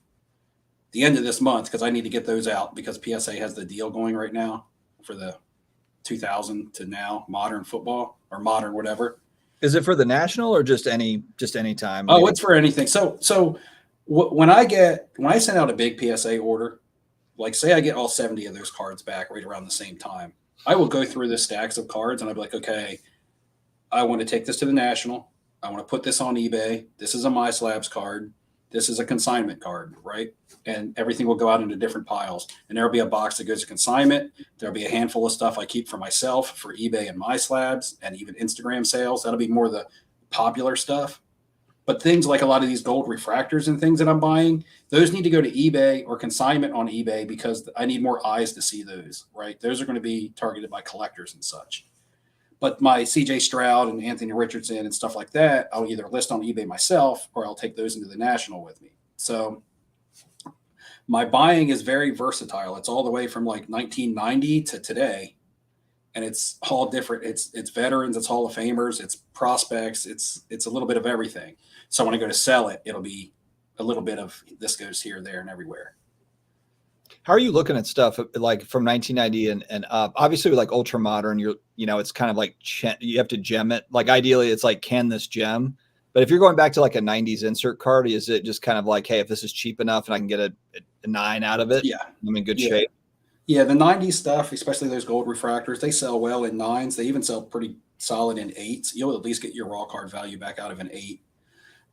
the end of this month because I need to get those out because PSA has the deal going right now for the 2000 to now modern football or modern whatever. Is it for the national or just any time? Oh, it's for anything. So when I send out a big PSA order, like say I get all 70 of those cards back right around the same time, I will go through the stacks of cards and I'll be like, okay, I want to take this to the national. I want to put this on eBay. This is a My Slabs card. This is a consignment card, right? And everything will go out into different piles. And there'll be a box that goes to consignment. There'll be a handful of stuff I keep for myself for eBay and My Slabs and even Instagram sales. That'll be more the popular stuff. But things like a lot of these gold refractors and things that I'm buying, those need to go to eBay or consignment on eBay because I need more eyes to see those, right? Those are going to be targeted by collectors and such. But my CJ Stroud and Anthony Richardson and stuff like that, I'll either list on eBay myself or I'll take those into the national with me. So My buying is very versatile. It's all the way from like 1990 to today, and it's all different. It's veterans, it's Hall of Famers, it's prospects, it's a little bit of everything. So when I go to sell it, it'll be a little bit of this goes here, there, and everywhere. How are you looking at stuff like from 1990 and up? Obviously, with like ultra modern, it's kind of like you have to gem it. Like ideally, it's like, can this gem? But if you're going back to like a 90s insert card, is it just kind of like, hey, if this is cheap enough and I can get a 9 out of it, yeah, I'm in good shape? Yeah, the 90s stuff, especially those gold refractors, they sell well in 9s. They even sell pretty solid in 8s. You'll at least get your raw card value back out of an 8.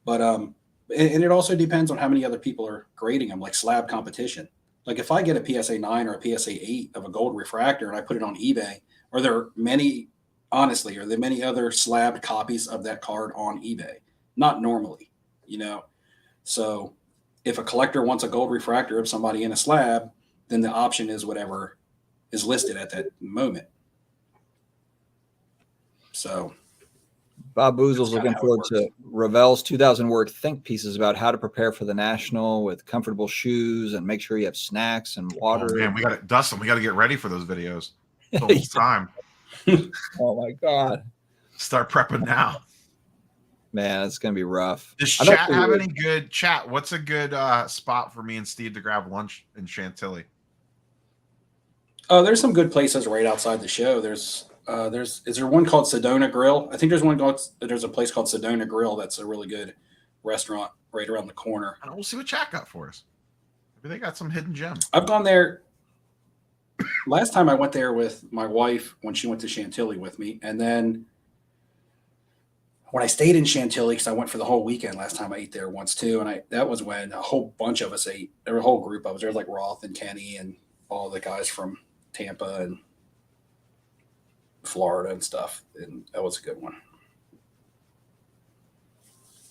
But and it also depends on how many other people are grading them, like slab competition. Like if I get a PSA 9 or a PSA 8 of a gold refractor and I put it on eBay, are there many other slabbed copies of that card on eBay? Not normally, So if a collector wants a gold refractor of somebody in a slab, then the option is whatever is listed at that moment. So Bob Boozle's looking forward to Ravel's 2,000 word think pieces about how to prepare for the National with comfortable shoes and make sure you have snacks and water. Oh, man, Dustin, we got to get ready for those videos. It's almost time. Oh my God. Start prepping now. Man, it's going to be rough. Does chat have any good chat? What's a good spot for me and Steve to grab lunch in Chantilly? Oh, there's some good places right outside the show. Is there one called Sedona Grill? I think there's a place called Sedona Grill that's a really good restaurant right around the corner. And we'll see what chat got for us. Maybe they got some hidden gems. I've gone there. Last time I went there with my wife when she went to Chantilly with me, and then when I stayed in Chantilly, because I went for the whole weekend last time, I ate there once too, and that was when a whole bunch of us ate. There were a whole group of us. There was like Roth and Kenny and all the guys from Tampa and Florida and stuff, and that was a good one.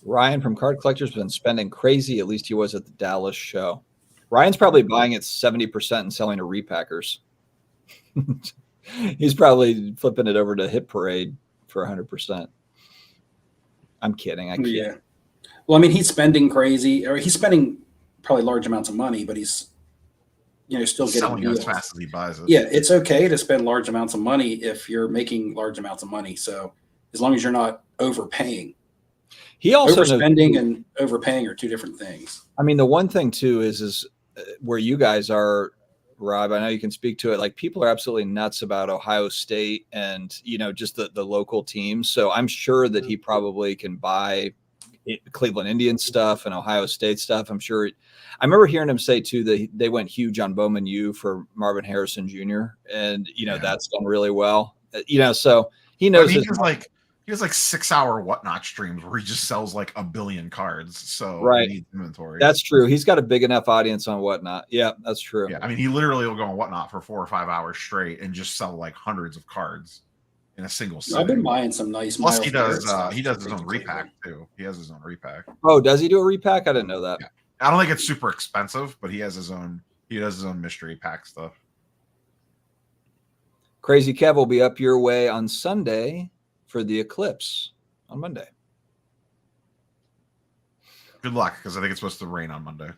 Ryan from Card Collector's been spending crazy. At least he was at the Dallas show. Ryan's probably buying it 70% and selling to repackers. He's probably flipping it over to Hit Parade for 100%. I'm kidding. I can't. Yeah. Well, I mean, he's spending crazy, or he's spending probably large amounts of money, but he's still getting selling deals as fast as he buys it. Yeah, it's okay to spend large amounts of money if you're making large amounts of money. So as long as you're not overpaying. He also overspending and overpaying are two different things. I mean, the one thing too is where you guys are, Rob, I know you can speak to it. Like people are absolutely nuts about Ohio State and, just the local teams. So I'm sure that he probably can buy Cleveland Indians stuff and Ohio State stuff. I'm sure. I remember hearing him say too that they went huge on Bowman U for Marvin Harrison Jr. And that's done really well. So he knows. He has like 6-hour whatnot streams where he just sells like 1 billion cards. So right. He needs inventory. That's true. He's got a big enough audience on whatnot. Yeah, that's true. Yeah, I mean, he literally will go on whatnot for 4 or 5 hours straight and just sell like hundreds of cards in a single sitting. I've been buying some nice. Plus, he does his own repack too. He has his own repack. Oh, does he do a repack? I didn't know that. Yeah. I don't think it's super expensive, but he has his own. He does his own mystery pack stuff. Crazy Kev will be up your way on Sunday for the eclipse on Monday. Good luck, because I think it's supposed to rain on Monday.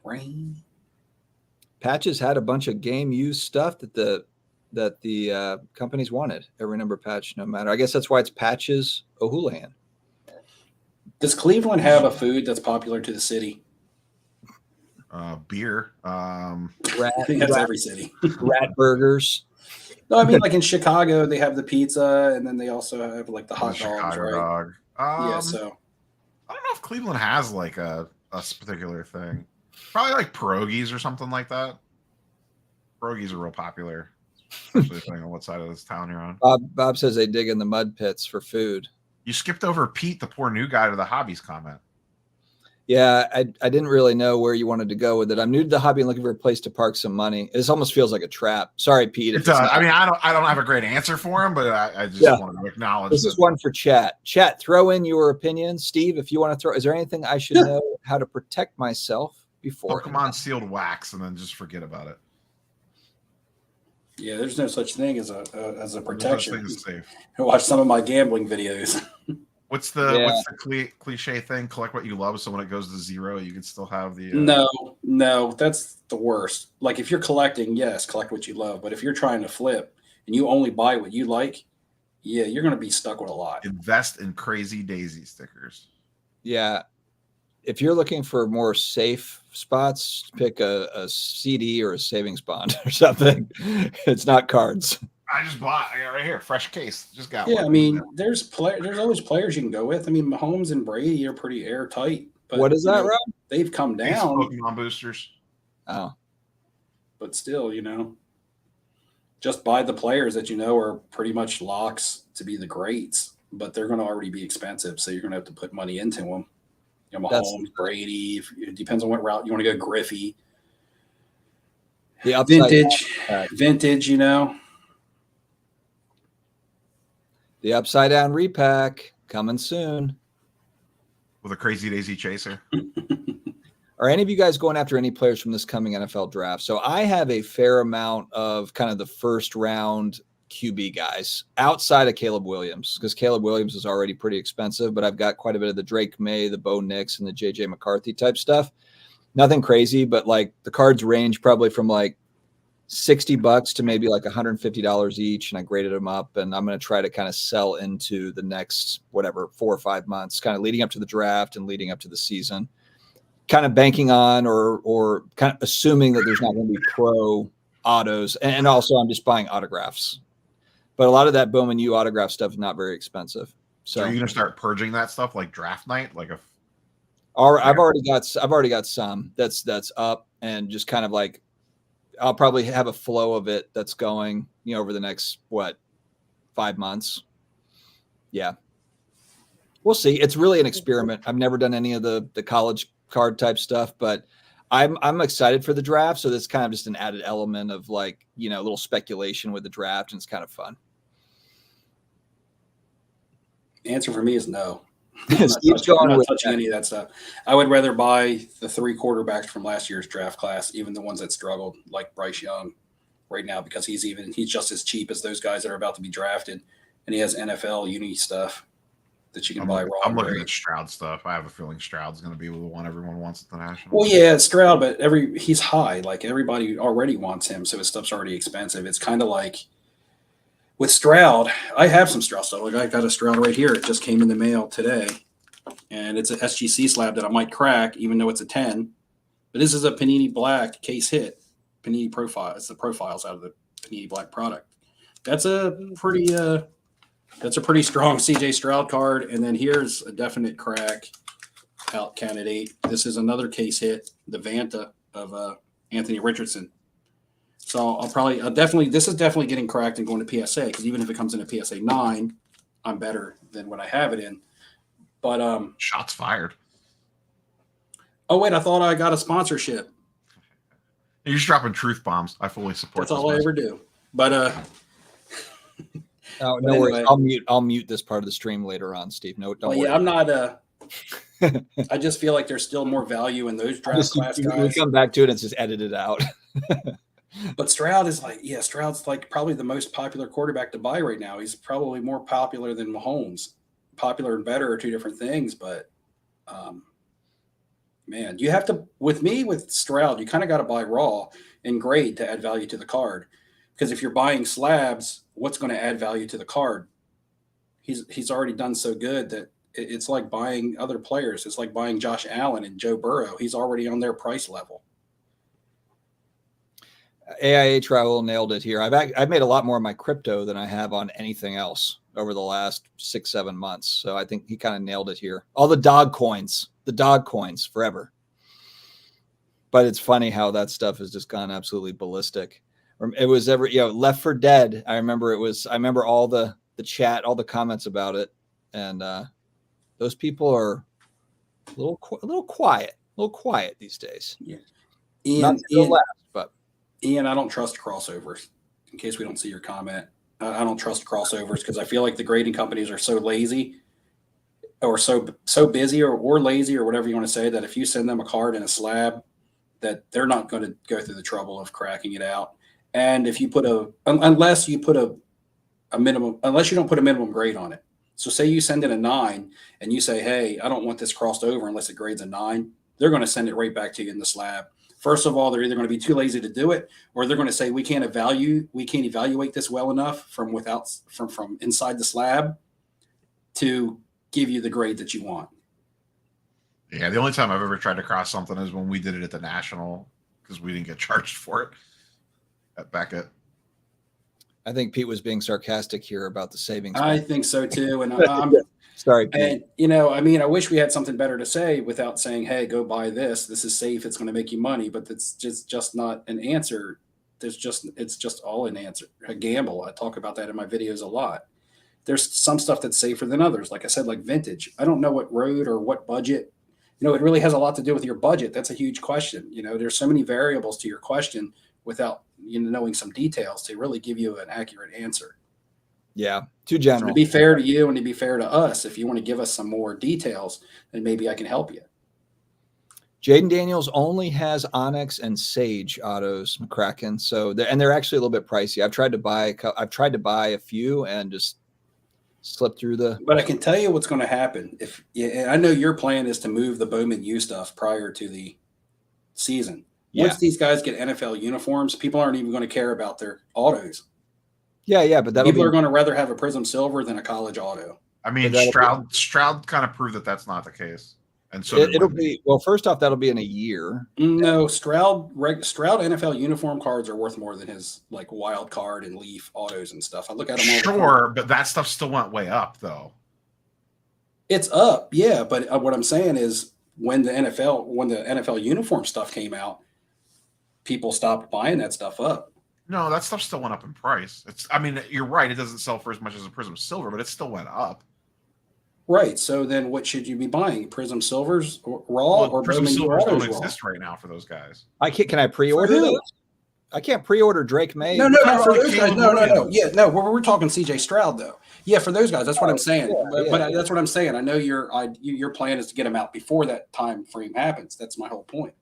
Rain. Patches had a bunch of game used stuff that the companies wanted. Every number patch, no matter. I guess that's why it's Patches O'Houlihan. Does Cleveland have a food that's popular to the city? Beer. I think that's every city. Rat burgers. No, I mean like in Chicago they have the pizza, and then they also have like the hot dogs, Chicago right? Dog. Yeah, so I don't know if Cleveland has like a particular thing. Probably like pierogies or something like that. Pierogies are real popular, especially depending on what side of this town you're on. Bob says they dig in the mud pits for food. You skipped over Pete, the poor new guy, to the hobbies comment. Yeah, I didn't really know where you wanted to go with it. I'm new to the hobby and looking for a place to park some money. This almost feels like a trap. Sorry, Pete. It does. I mean, I don't have a great answer for him, but I just wanted to acknowledge this is one for chat. Chat, throw in your opinion. Steve, if you want to throw, is there anything I should know how to protect myself before? Pokemon sealed wax and then just forget about it. Yeah, there's no such thing as a protection. No such thing as safe. Watch some of my gambling videos. What's the cliche thing? Collect what you love, so when it goes to 0, you can still have the. No, that's the worst. Like if you're collecting, yes, collect what you love. But if you're trying to flip and you only buy what you like, yeah, you're going to be stuck with a lot. Invest in Crazy Daisy stickers. Yeah. If you're looking for more safe spots, pick a CD or a savings bond or something. It's not cards. I just bought. I got right here, fresh case. Just got. Yeah, one. I mean, there's always players you can go with. I mean, Mahomes and Brady are pretty airtight. But What is that, Rob? They've come down. Pokemon boosters. Oh, but still, just buy the players that are pretty much locks to be the greats. But they're going to already be expensive, so you're going to have to put money into them. Mahomes, Brady. It depends on what route you want to go. Griffey, the vintage. The upside down repack coming soon with a Crazy Daisy chaser. Are any of you guys going after any players from this coming NFL draft? So I have a fair amount of kind of the first round QB guys outside of Caleb Williams, because Caleb Williams is already pretty expensive, but I've got quite a bit of the Drake May, the Bo Nix, and the JJ McCarthy type stuff. Nothing crazy, but like the cards range probably from like $60 to maybe like $150 each. And I graded them up, and I'm going to try to kind of sell into the next, 4 or 5 months, kind of leading up to the draft and leading up to the season, kind of banking on or kind of assuming that there's not going to be pro autos. And also I'm just buying autographs. But a lot of that Bowman U autograph stuff is not very expensive. So are you going to start purging that stuff like draft night? I've already got some that's up, and just kind of like I'll probably have a flow of it that's going, over the next 5 months. Yeah, we'll see. It's really an experiment. I've never done any of the college card type stuff, but I'm excited for the draft. So that's kind of just an added element of a little speculation with the draft, and it's kind of fun. The answer for me is no. I'm not touching any of that stuff. I would rather buy the 3 quarterbacks from last year's draft class, even the ones that struggled, like Bryce Young right now, because he's just as cheap as those guys that are about to be drafted, and he has NFL uni stuff that you can buy raw. I'm looking at Stroud stuff. I have a feeling Stroud's going to be the one everyone wants at the National. Well, yeah, it's Stroud, but he's high. Like everybody already wants him, so his stuff's already expensive. It's kind of like with Stroud. I have some Stroud stuff. Like I got a Stroud right here. It just came in the mail today, and it's an SGC slab that I might crack, even though it's a 10. But this is a Panini Black case hit. Panini profile. It's the profiles out of the Panini Black product. That's a pretty strong CJ Stroud card. And then here's a definite crack out candidate. This is another case hit, the Vanta of Anthony Richardson. So this is definitely getting cracked and going to PSA, because even if it comes in a PSA 9, I'm better than what I have it in. But shots fired. Oh wait, I thought I got a sponsorship. You're just dropping truth bombs. I fully support. That's all I ever do. But no worries. I'll mute this part of the stream later on, Steve. No, don't worry. Yeah, I'm not. I just feel like there's still more value in those draft class guys. We come back to it and it's just edited out. But Stroud's like probably the most popular quarterback to buy right now. He's probably more popular than Mahomes. Popular and better are two different things, but man, you have to. With Stroud, you kind of got to buy raw and grade to add value to the card. Because if you're buying slabs, what's going to add value to the card? He's already done so good that it's like buying other players. It's like buying Josh Allen and Joe Burrow. He's already on their price level. AIA Travel nailed it here. I've made a lot more of my crypto than I have on anything else over the last 6-7 months. So I think he kind of nailed it here. All the dog coins forever. But it's funny how that stuff has just gone absolutely ballistic. It was Left 4 Dead. I remember all the chat, all the comments about it. And those people are a little quiet these days. Yeah. Ian, I don't trust crossovers. In case we don't see your comment, I don't trust crossovers because I feel like the grading companies are so lazy, or so busy, or lazy, or whatever you want to say, that if you send them a card in a slab, that they're not going to go through the trouble of cracking it out. And if you unless you don't put a minimum grade on it. So say you send in a 9 and you say, hey, I don't want this crossed over unless it grades a 9. They're going to send it right back to you in the slab. First of all, they're either going to be too lazy to do it, or they're going to say we can't evaluate this well enough from inside the slab to give you the grade that you want. Yeah, the only time I've ever tried to cross something is when we did it at the National, because we didn't get charged for it at Beckett. I think Pete was being sarcastic here about the savings. I think so too. And I'm sorry, Pete. And, you know, I mean, I wish we had something better to say without saying, hey, go buy this. This is safe. It's going to make you money. But it's just not an answer. It's just all an answer, a gamble. I talk about that in my videos a lot. There's some stuff that's safer than others. Like I said, like vintage. I don't know what road or what budget. You know, it really has a lot to do with your budget. That's a huge question. You know, there's so many variables to your question without, you know, knowing some details to really give you an accurate answer. Yeah, too general. So to be fair to you and to be fair to us, if you want to give us some more details, then maybe I can help you. Jaden Daniels only has Onyx and Sage autos, McCracken. So they're actually a little bit pricey. I've tried to buy a few and just slip through the. But I can tell you what's going to happen. And I know your plan is to move the Bowman U stuff prior to the season. Once these guys get NFL uniforms, people aren't even going to care about their autos. Yeah, but people are going to rather have a Prism Silver than a college auto. I mean, Stroud kind of proved that that's not the case, and so it'll be. Well, first off, that'll be in a year. No, Stroud NFL uniform cards are worth more than his like wild card and Leaf autos and stuff. I look at them all. Sure, but that stuff still went way up, though. It's up, yeah. But what I'm saying is, when the NFL uniform stuff came out, people stopped buying that stuff up. No, that stuff still went up in price. I mean, you're right. It doesn't sell for as much as a Prism Silver, but it still went up. Right. So then what should you be buying? Prism Silvers raw or Prism Silvers don't raw? exist right now for those guys. Can I pre-order those? I can't pre-order Drake May. No, for those guys. No. Yeah, no, we're talking CJ Stroud though. Yeah, for those guys, that's what I'm saying. But that's what I'm saying. I know your plan is to get them out before that time frame happens. That's my whole point.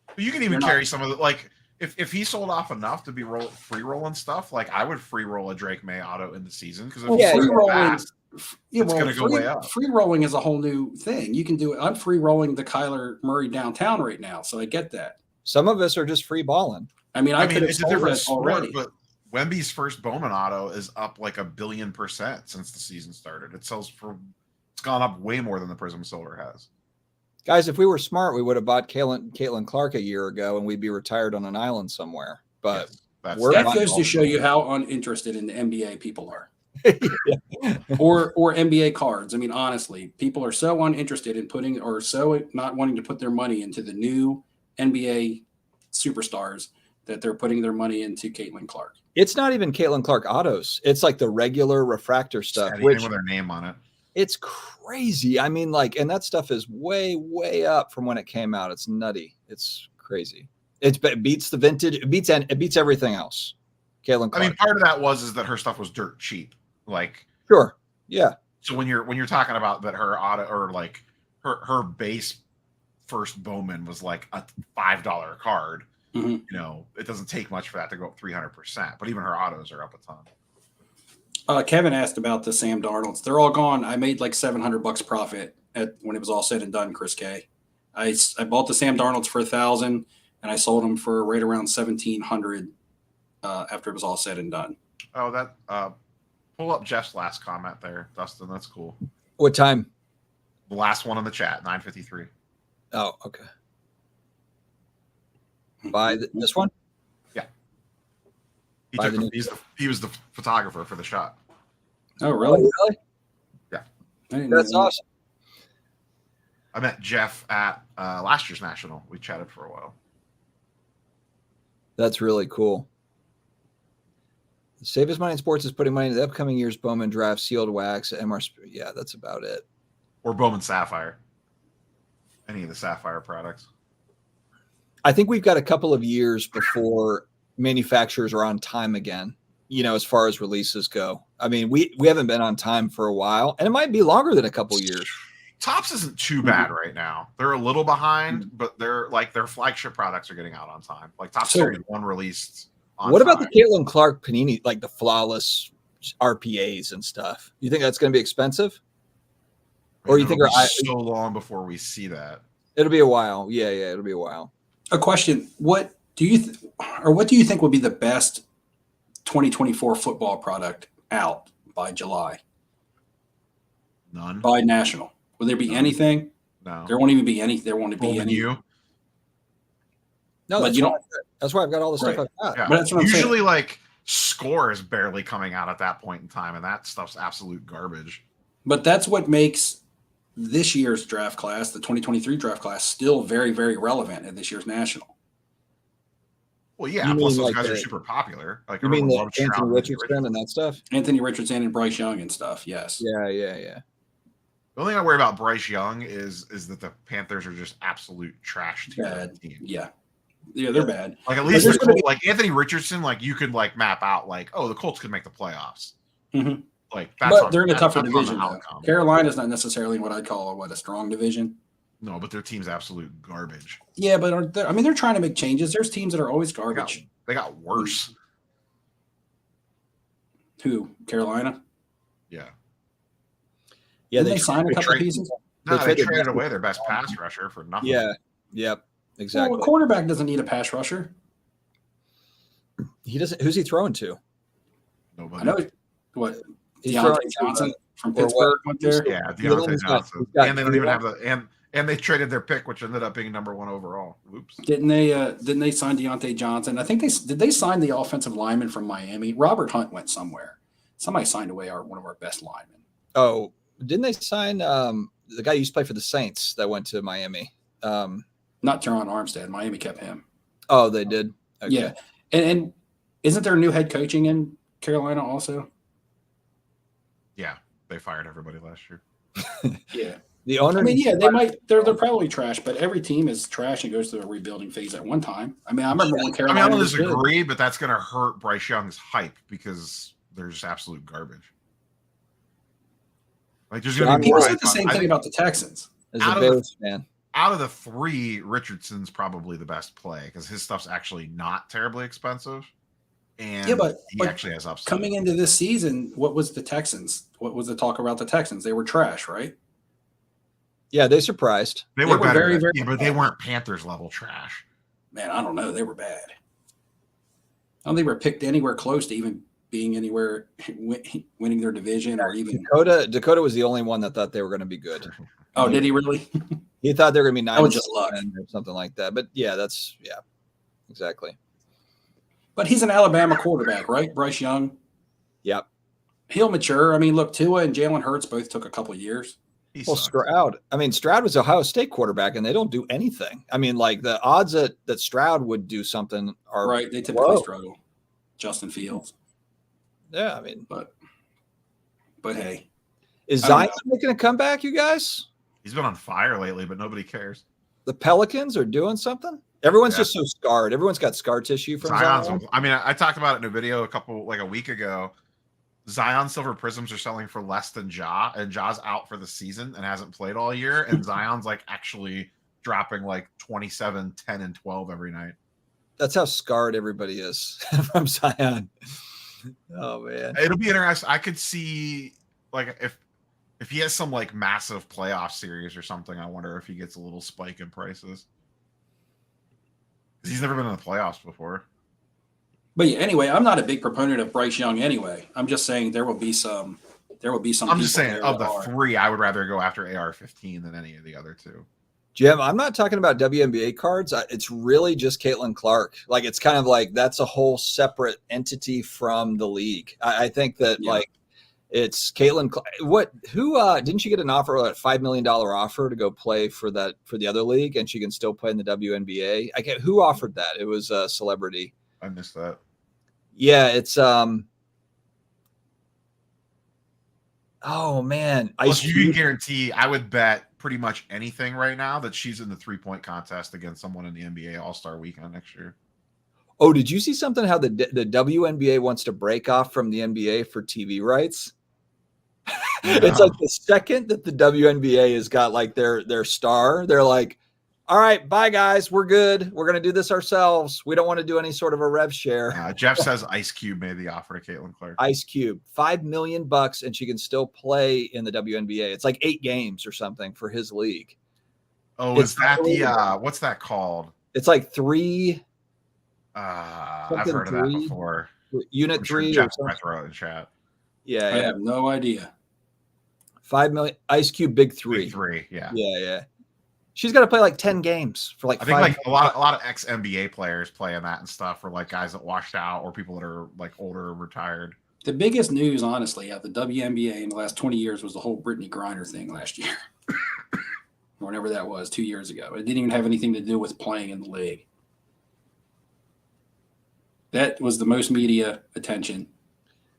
But you can even carry some of the like. If he sold off enough to be free rolling stuff, like I would free roll a Drake May auto in the season because free rolling, it's going to go way up. Free rolling is a whole new thing. You can do it. I'm free rolling the Kyler Murray downtown right now, so I get that. Some of us are just free balling. I mean, it's a different sport, already. But Wemby's first Bowman auto is up like 1,000,000,000% since the season started. It's gone up way more than the Prism Silver has. Guys, if we were smart, we would have bought Caitlin Clark a year ago, and we'd be retired on an island somewhere. But that goes to show you how uninterested in the NBA people are, or NBA cards. I mean, honestly, people are so uninterested in so not wanting to put their money into the new NBA superstars that they're putting their money into Caitlin Clark. It's not even Caitlin Clark autos. It's like the regular refractor stuff, with their name on it. It's crazy. I mean, and that stuff is way, way up from when it came out. It's nutty. It's crazy. It beats the vintage. It beats everything else. Caitlin Clark. I mean, part of that was that her stuff was dirt cheap. Like, sure, yeah. So when you're talking about that, her auto or like her base first Bowman was like a $5 card. Mm-hmm. You know, it doesn't take much for that to go up 300%. But even her autos are up a ton. Kevin asked about the Sam Darnolds. They're all gone. I made like $700 profit when it was all said and done, Chris K. I bought the Sam Darnolds for $1,000 and I sold them for right around $1,700 after it was all said and done. Oh, that pull up Jeff's last comment there, Dustin. That's cool. What time? The last one in the chat, 9:53. Oh, okay. Buy this one? Yeah. He was the photographer for the shot. Oh, really? Yeah. That's awesome. I met Jeff at last year's National. We chatted for a while. That's really cool. Save His Money in Sports is putting money into the upcoming year's Bowman draft, sealed wax, MR. Yeah, that's about it. Or Bowman Sapphire. Any of the Sapphire products. I think we've got a couple of years before manufacturers are on time again, as far as releases go. I mean, we haven't been on time for a while, and it might be longer than a couple years. Topps isn't too bad right now. They're a little behind, but their flagship products are getting out on time. Like Topps Series 1 released on What time. about the Caitlin Clark Panini, like the flawless RPAs and stuff? You think that's going to be expensive? Or you think so long before we see that? It'll be a while. Yeah, it'll be a while. A question: what do you think will be the best 2024 football product out by July? None. By national, will there be anything? No. There won't even be any. There won't be any. You? No, that's why I've got all the stuff I've got. Yeah. But that's what I'm usually saying. like score is barely coming out at that point in time, and that stuff's absolute garbage. But that's what makes this year's draft class, the 2023 draft class, still very, very relevant at this year's national. Well, yeah. Plus, those guys are super popular. Like, you mean Anthony Richardson and that stuff? Anthony Richardson and Bryce Young and stuff. Yes. Yeah. The only thing I worry about Bryce Young is that the Panthers are just absolute trash team. Yeah, they're bad. Like at least like Anthony Richardson, like you could like map out like, oh, the Colts could make the playoffs. Mm-hmm. Like, but they're in a tougher division. Carolina's not necessarily what I'd call a strong division. No, but their team's absolute garbage. Yeah, but they're trying to make changes. There's teams that are always garbage. They got worse. Who? Carolina? Yeah. Yeah, Didn't they sign a couple of pieces? No, they traded away their best pass rusher for nothing. Yeah. Yep. Exactly. Well, a quarterback doesn't need a pass rusher. He doesn't. Who's he throwing to? Nobody. I know. What? He's Deontay Johnson from Pittsburgh went there. Yeah, Deontay Johnson. And they don't even have the and they traded their pick, which ended up being number 1 overall. Oops. Didn't they sign Deontay Johnson? I think they sign the offensive lineman from Miami. Robert Hunt went somewhere. Somebody signed away one of our best linemen. Oh, didn't they sign the guy who used to play for the Saints that went to Miami? Not Teron Armstead. Miami kept him. Oh, they did. Okay. Yeah, and isn't there new head coaching in Carolina also? Yeah, they fired everybody last year. Yeah. The owner. I mean, yeah, they might. They're probably trash, but every team is trash and goes through a rebuilding phase at one time. I mean, I remember when Carolina. I don't disagree, but that's going to hurt Bryce Young's hype because they're just absolute garbage. Like, there's going to be people said the same thing about the Texans. As a Bears fan, out of the 3, Richardson's probably the best play because his stuff's actually not terribly expensive, and he actually has upside. Coming into this season, what was the Texans? What was the talk about the Texans? They were trash, right? Yeah, they surprised. They were better, very, very but they weren't Panthers level trash. Man, I don't know. They were bad. I don't think they were picked anywhere close to even being anywhere winning their division or even Dakota was the only one that thought they were going to be good. Oh, did he really? He thought they were going to be 9 or just luck or something like that. But yeah, exactly. But he's an Alabama quarterback, right? Bryce Young. Yep. He'll mature. I mean, look, Tua and Jalen Hurts both took a couple of years. Well, Stroud. I mean, Stroud was Ohio State quarterback, and they don't do anything. I mean, like the odds that Stroud would do something are right. They typically struggle. Justin Fields. Yeah, I mean, but hey, is Zion making a comeback, you guys? He's been on fire lately, but nobody cares. The Pelicans are doing something. Everyone's just so scarred. Everyone's got scar tissue from Zion. I mean, I talked about it in a video a week ago. Zion silver prisms are selling for less than Ja, and Ja's out for the season and hasn't played all year. And Zion's like actually dropping like 27, 10, and 12 every night. That's how scarred everybody is from Zion. Oh man, it'll be interesting. I could see like if he has some like massive playoff series or something. I wonder if he gets a little spike in prices. He's never been in the playoffs before. But yeah, anyway, I'm not a big proponent of Bryce Young anyway. I'm just saying there will be some. I'm just saying of the 3, I would rather go after AR-15 than any of the other 2. Jim, I'm not talking about WNBA cards. It's really just Caitlin Clark. Like it's kind of like that's a whole separate entity from the league. I think that like it's Caitlin. Who didn't she get an offer, a $5 million offer to go play for the other league, and she can still play in the WNBA? Who offered that? It was a celebrity. I missed that. Yeah, it's oh man. You can guarantee I would bet pretty much anything right now that she's in the 3-point contest against someone in the NBA All-Star Weekend next year. Oh, did you see something how the WNBA wants to break off from the NBA for TV rights? Yeah. It's like the second that the WNBA has got like their star, they're like, all right, bye guys. We're good. We're going to do this ourselves. We don't want to do any sort of a rev share. Jeff says Ice Cube made the offer to Caitlin Clark. Ice Cube, $5 million, and she can still play in the WNBA. It's like 8 games or something for his league. Oh, is that the what's that called? It's like 3. I've heard of that before. Unit 3. Jeff's might throw it in chat. Yeah, I have no idea. 5 million. Ice Cube, big 3. Big 3, yeah. Yeah. She's got to play like 10 games for like. I think like a lot of ex NBA players play in that and stuff, or like guys that washed out, or people that are like older and retired. The biggest news, honestly, out the WNBA in the last 20 years was the whole Brittany Griner thing last year, or whenever that was, 2 years ago. It didn't even have anything to do with playing in the league. That was the most media attention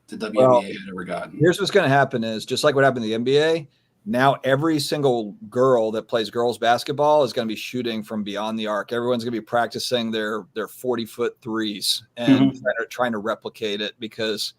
the WNBA had ever gotten. Here's what's going to happen is just like what happened in the NBA. Now every single girl that plays girls basketball is going to be shooting from beyond the arc. Everyone's going to be practicing their 40-foot threes and trying to replicate it because,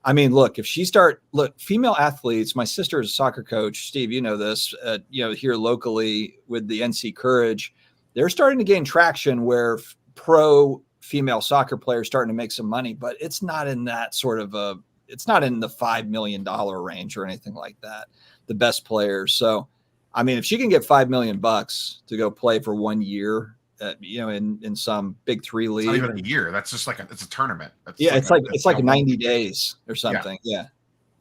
I mean, look, female athletes, my sister is a soccer coach. Steve, you know this, here locally with the NC Courage, they're starting to gain traction where pro female soccer players starting to make some money, but it's not in that sort of it's not in the $5 million range or anything like that. The best players. So, I mean, if she can get $5 million to go play for 1 year, in some big 3 league, it's not even a year. That's just like it's a tournament. It's like 90 days or something. Yeah.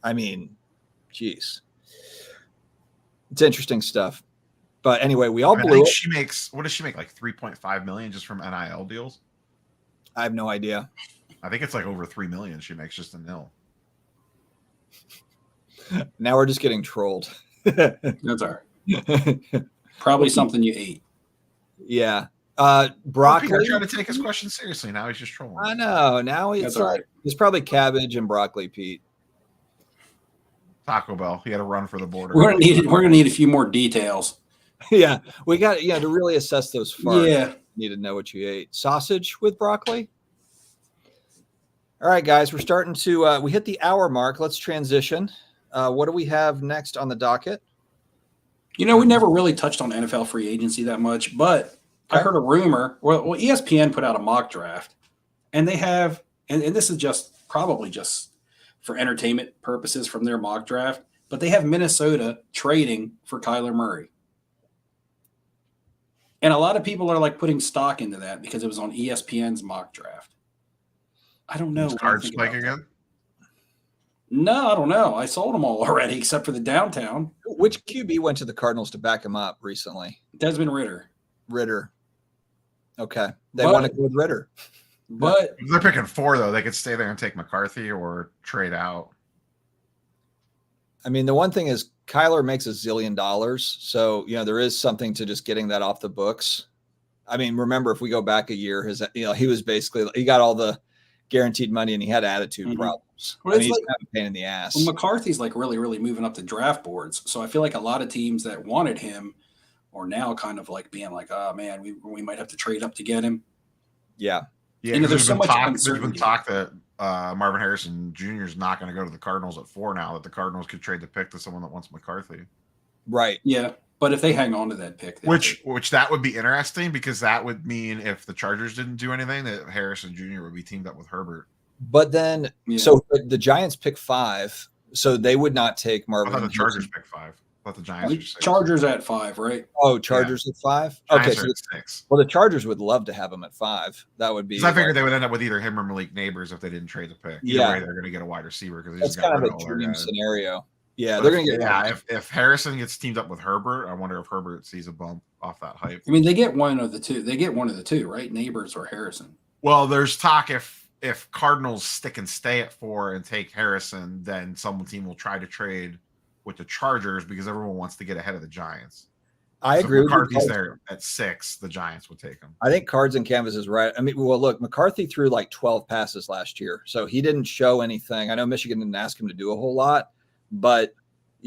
I mean, geez, it's interesting stuff. But anyway, we all blew it. She makes, what does she make? Like 3.5 million just from NIL deals? I have no idea. I think it's like over 3 million she makes just in nil. Now we're just getting trolled. That's all right. Probably something you ate. Yeah. Broccoli. Peter trying to take his question seriously. Now he's just trolling. I know. Now it's it's probably cabbage and broccoli, Pete. Taco Bell. He had to run for the border. We're gonna need a few more details. Yeah, we got to really assess those farts. Yeah, you need to know what you ate. Sausage with broccoli. All right, guys, we're starting to we hit the hour mark. Let's transition. What do we have next on the docket? We never really touched on NFL free agency that much, but I heard a rumor. Well, ESPN put out a mock draft, and they have, and this is probably just for entertainment purposes from their mock draft, but they have Minnesota trading for Kyler Murray. And a lot of people are like putting stock into that because it was on ESPN's mock draft. I don't know. Cards spike again? No, I don't know. I sold them all already except for the downtown. Which QB went to the Cardinals to back him up recently? Desmond Ritter. Okay. They want to go with Ritter. But if they're picking 4, though. They could stay there and take McCarthy or trade out. I mean, the one thing is Kyler makes $1 zillion. So, there is something to just getting that off the books. I mean, remember, if we go back a year, he was basically, he got all the guaranteed money and he had attitude problems. Well, he's kind of a pain in the ass. Well, McCarthy's like really, really moving up the draft boards. So I feel like a lot of teams that wanted him are now kind of like being like, oh man, we might have to trade up to get him. Yeah. Yeah. There's so much there's been talk that Marvin Harrison Jr. is not going to go to the Cardinals at 4 now, that the Cardinals could trade the pick to someone that wants McCarthy. Right. Yeah. But if they hang on to that pick, which that would be interesting, because that would mean if the Chargers didn't do anything, that Harrison Jr. would be teamed up with Herbert. But then, so the Giants pick 5, so they would not take Marvin. I thought the Chargers pick 5. I thought the Giants. Chargers at 5, right? Oh, Chargers at 5. Giants Okay, so 6. Well, the Chargers would love to have him at 5. That would be. I figured they would end up with either him or Malik Neighbors if they didn't trade the pick. Either way, they're going to get a wide receiver because that's kind of a dream scenario. Yeah, but they're going to get. Yeah, if Harrison gets teamed up with Herbert, I wonder if Herbert sees a bump off that hype. I mean, they get one of the two. They get one of the two, right? Neighbors or Harrison. Well, there's talk if Cardinals stick and stay at 4 and take Harrison, then some team will try to trade with the Chargers because everyone wants to get ahead of the Giants. I agree. If McCarthy's there at 6, the Giants would take him. I think Cards and Canvas is right. I mean, well, look, McCarthy threw like 12 passes last year, so he didn't show anything. I know Michigan didn't ask him to do a whole lot, but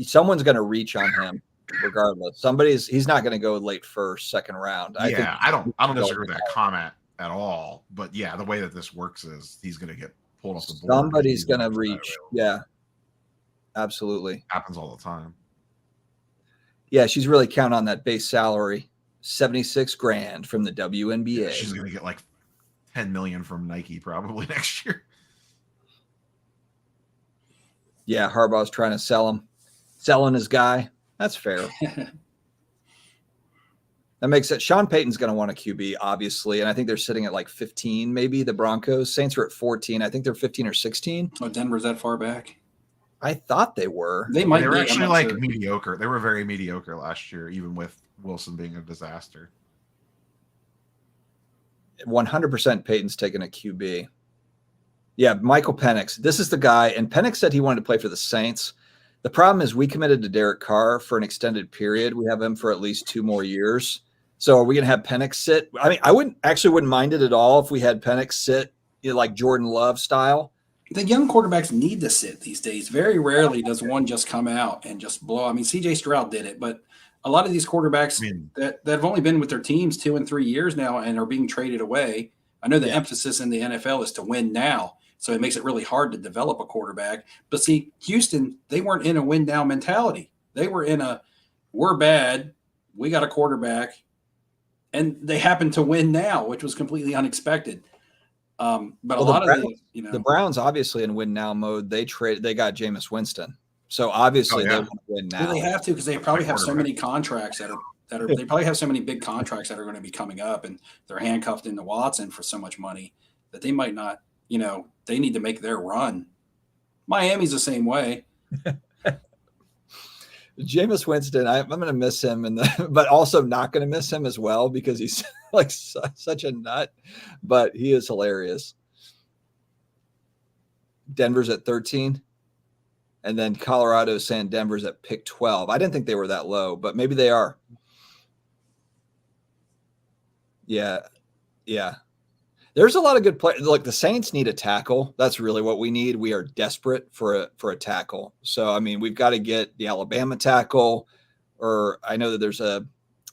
someone's going to reach on him regardless. He's not going to go late first, second round. I don't disagree with that comment at all. But yeah, the way that this works is he's going to get pulled off the board. Somebody's going to reach. Yeah, absolutely. Happens all the time. Yeah, she's really counting on that base salary. $76,000 from the WNBA. Yeah, she's going to get like 10 million from Nike probably next year. Yeah, Harbaugh's trying to selling his guy. That's fair. That makes it. Sean Payton's going to want a QB, obviously, and I think they're sitting at like 15, maybe. The Broncos. Saints are at 14. I think they're 15 or 16. Oh, Denver's that far back? I thought they were. They might. They were be, actually like mediocre. They were very mediocre last year, even with Wilson being a disaster. 100% Peyton's taking a QB. Yeah, Michael Penix. This is the guy, and Penix said he wanted to play for the Saints. The problem is we committed to Derek Carr for an extended period. We have him for at least 2 more years. So are we going to have Penix sit? I mean, I wouldn't mind it at all if we had Penix sit, like Jordan Love style. The young quarterbacks need to sit these days. Very rarely does one just come out and just blow. I mean, CJ Stroud did it, but a lot of these quarterbacks that have only been with their teams 2 and 3 years now and are being traded away. I know the emphasis in the NFL is to win now. So it makes it really hard to develop a quarterback. But see, Houston, they weren't in a win now mentality. They were in a, we're bad, we got a quarterback, and they happened to win now, which was completely unexpected. But a lot of the Browns obviously in win now mode. They got Jameis Winston, so obviously they want to win now. Well, they have to because they probably have so many contracts that are they probably have so many big contracts that are going to be coming up, and they're handcuffed into Watson for so much money that they might not. They need to make their run. Miami's the same way. Jameis Winston, I'm going to miss him, but also not going to miss him as well because he's like such a nut, but he is hilarious. Denver's at 13, and then Colorado's saying Denver's at pick 12. I didn't think they were that low, but maybe they are. Yeah. There's a lot of good players. Like the Saints need a tackle. That's really what we need. We are desperate for a tackle. So, I mean, we've got to get the Alabama tackle, or I know that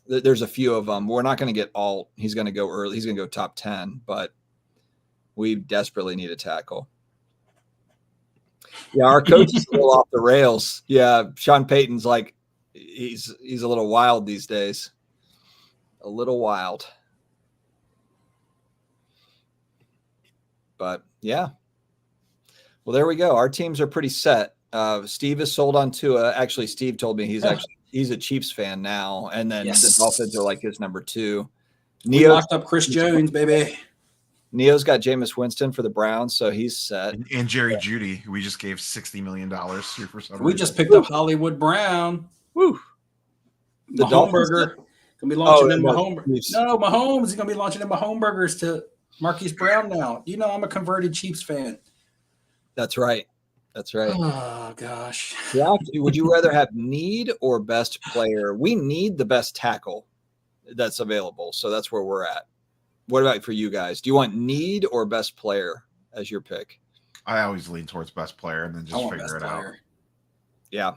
there's a few of them. We're not going to get all. He's going to go early. He's going to go top 10, but we desperately need a tackle. Yeah, our coach is a little off the rails. Yeah, Sean Payton's like he's a little wild these days. A little wild. But yeah, well, there we go. Our teams are pretty set. Steve is sold on Tua. Actually, Steve told me he's a Chiefs fan now, and then the Dolphins are like his number 2. Neo locked up Chris Jones, baby. Neo's got Jameis Winston for the Browns, so he's set. And Jerry Jeudy, who we just gave $60 million here for some reason. We just picked up Hollywood Brown. Woo! The Holmberger gonna be launching in Mahomes. No, Mahomes is gonna be launching in Mahomes to Marquise Brown now. I'm a converted Chiefs fan. That's right. Oh, gosh. Yeah. Would you rather have need or best player? We need the best tackle that's available. So that's where we're at. What about for you guys? Do you want need or best player as your pick? I always lean towards best player and then just figure it out. Yeah.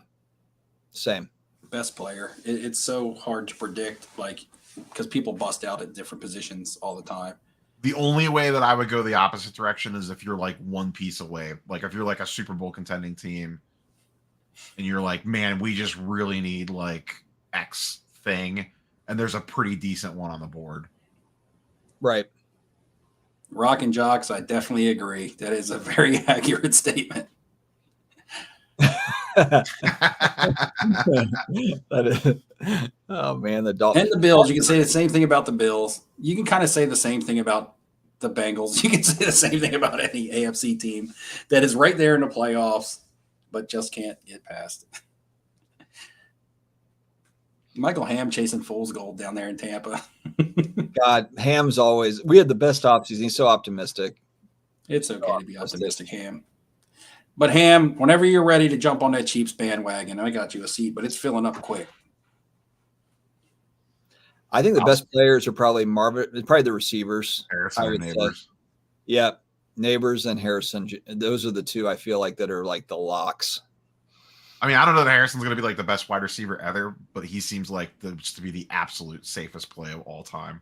Same. Best player. It's so hard to predict, because people bust out at different positions all the time. The only way that I would go the opposite direction is if you're like one piece away. Like if you're like a Super Bowl contending team and you're like, man, we just really need like X thing. And there's a pretty decent one on the board. Right. Rock and Jocks, I definitely agree. That is a very accurate statement. Oh man, the Dolphins and the Bills. You can say the same thing about the Bills. You can kind of say the same thing about the Bengals. You can say the same thing about any AFC team that is right there in the playoffs, but just can't get past. Michael Ham chasing fool's gold down there in Tampa. God, Ham's always. We had the best offseason. He's so optimistic. It's okay to be optimistic, Ham. But Ham, whenever you're ready to jump on that Chiefs bandwagon, I got you a seat, but it's filling up quick. I think the best players are probably the receivers. Harrison and Neighbors. Yeah, Neighbors and Harrison. Those are the two I feel like that are like the locks. I mean, I don't know that Harrison's going to be like the best wide receiver ever, but he seems like to be the absolute safest play of all time.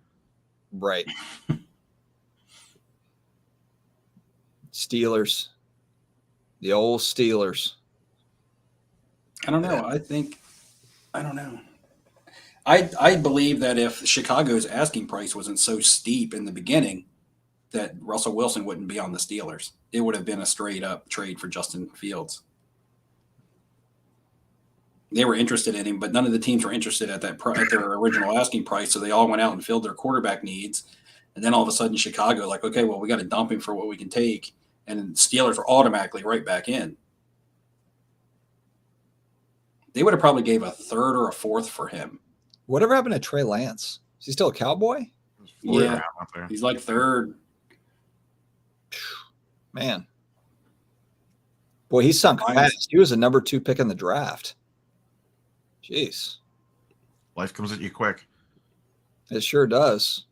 Right. Steelers. The old Steelers. I don't know. I don't know. I believe that if Chicago's asking price wasn't so steep in the beginning, that Russell Wilson wouldn't be on the Steelers. It would have been a straight up trade for Justin Fields. They were interested in him, but none of the teams were interested at at their original asking price. So they all went out and filled their quarterback needs. And then all of a sudden, Chicago, like, okay, well, we got to dump him for what we can take. And Steelers were automatically right back in. They would have probably gave a third or a fourth for him. Whatever happened to Trey Lance? Is he still a Cowboy? Yeah, he's like third. Man. Boy, he sunk fast. He was a number 2 pick in the draft. Jeez. Life comes at you quick. It sure does.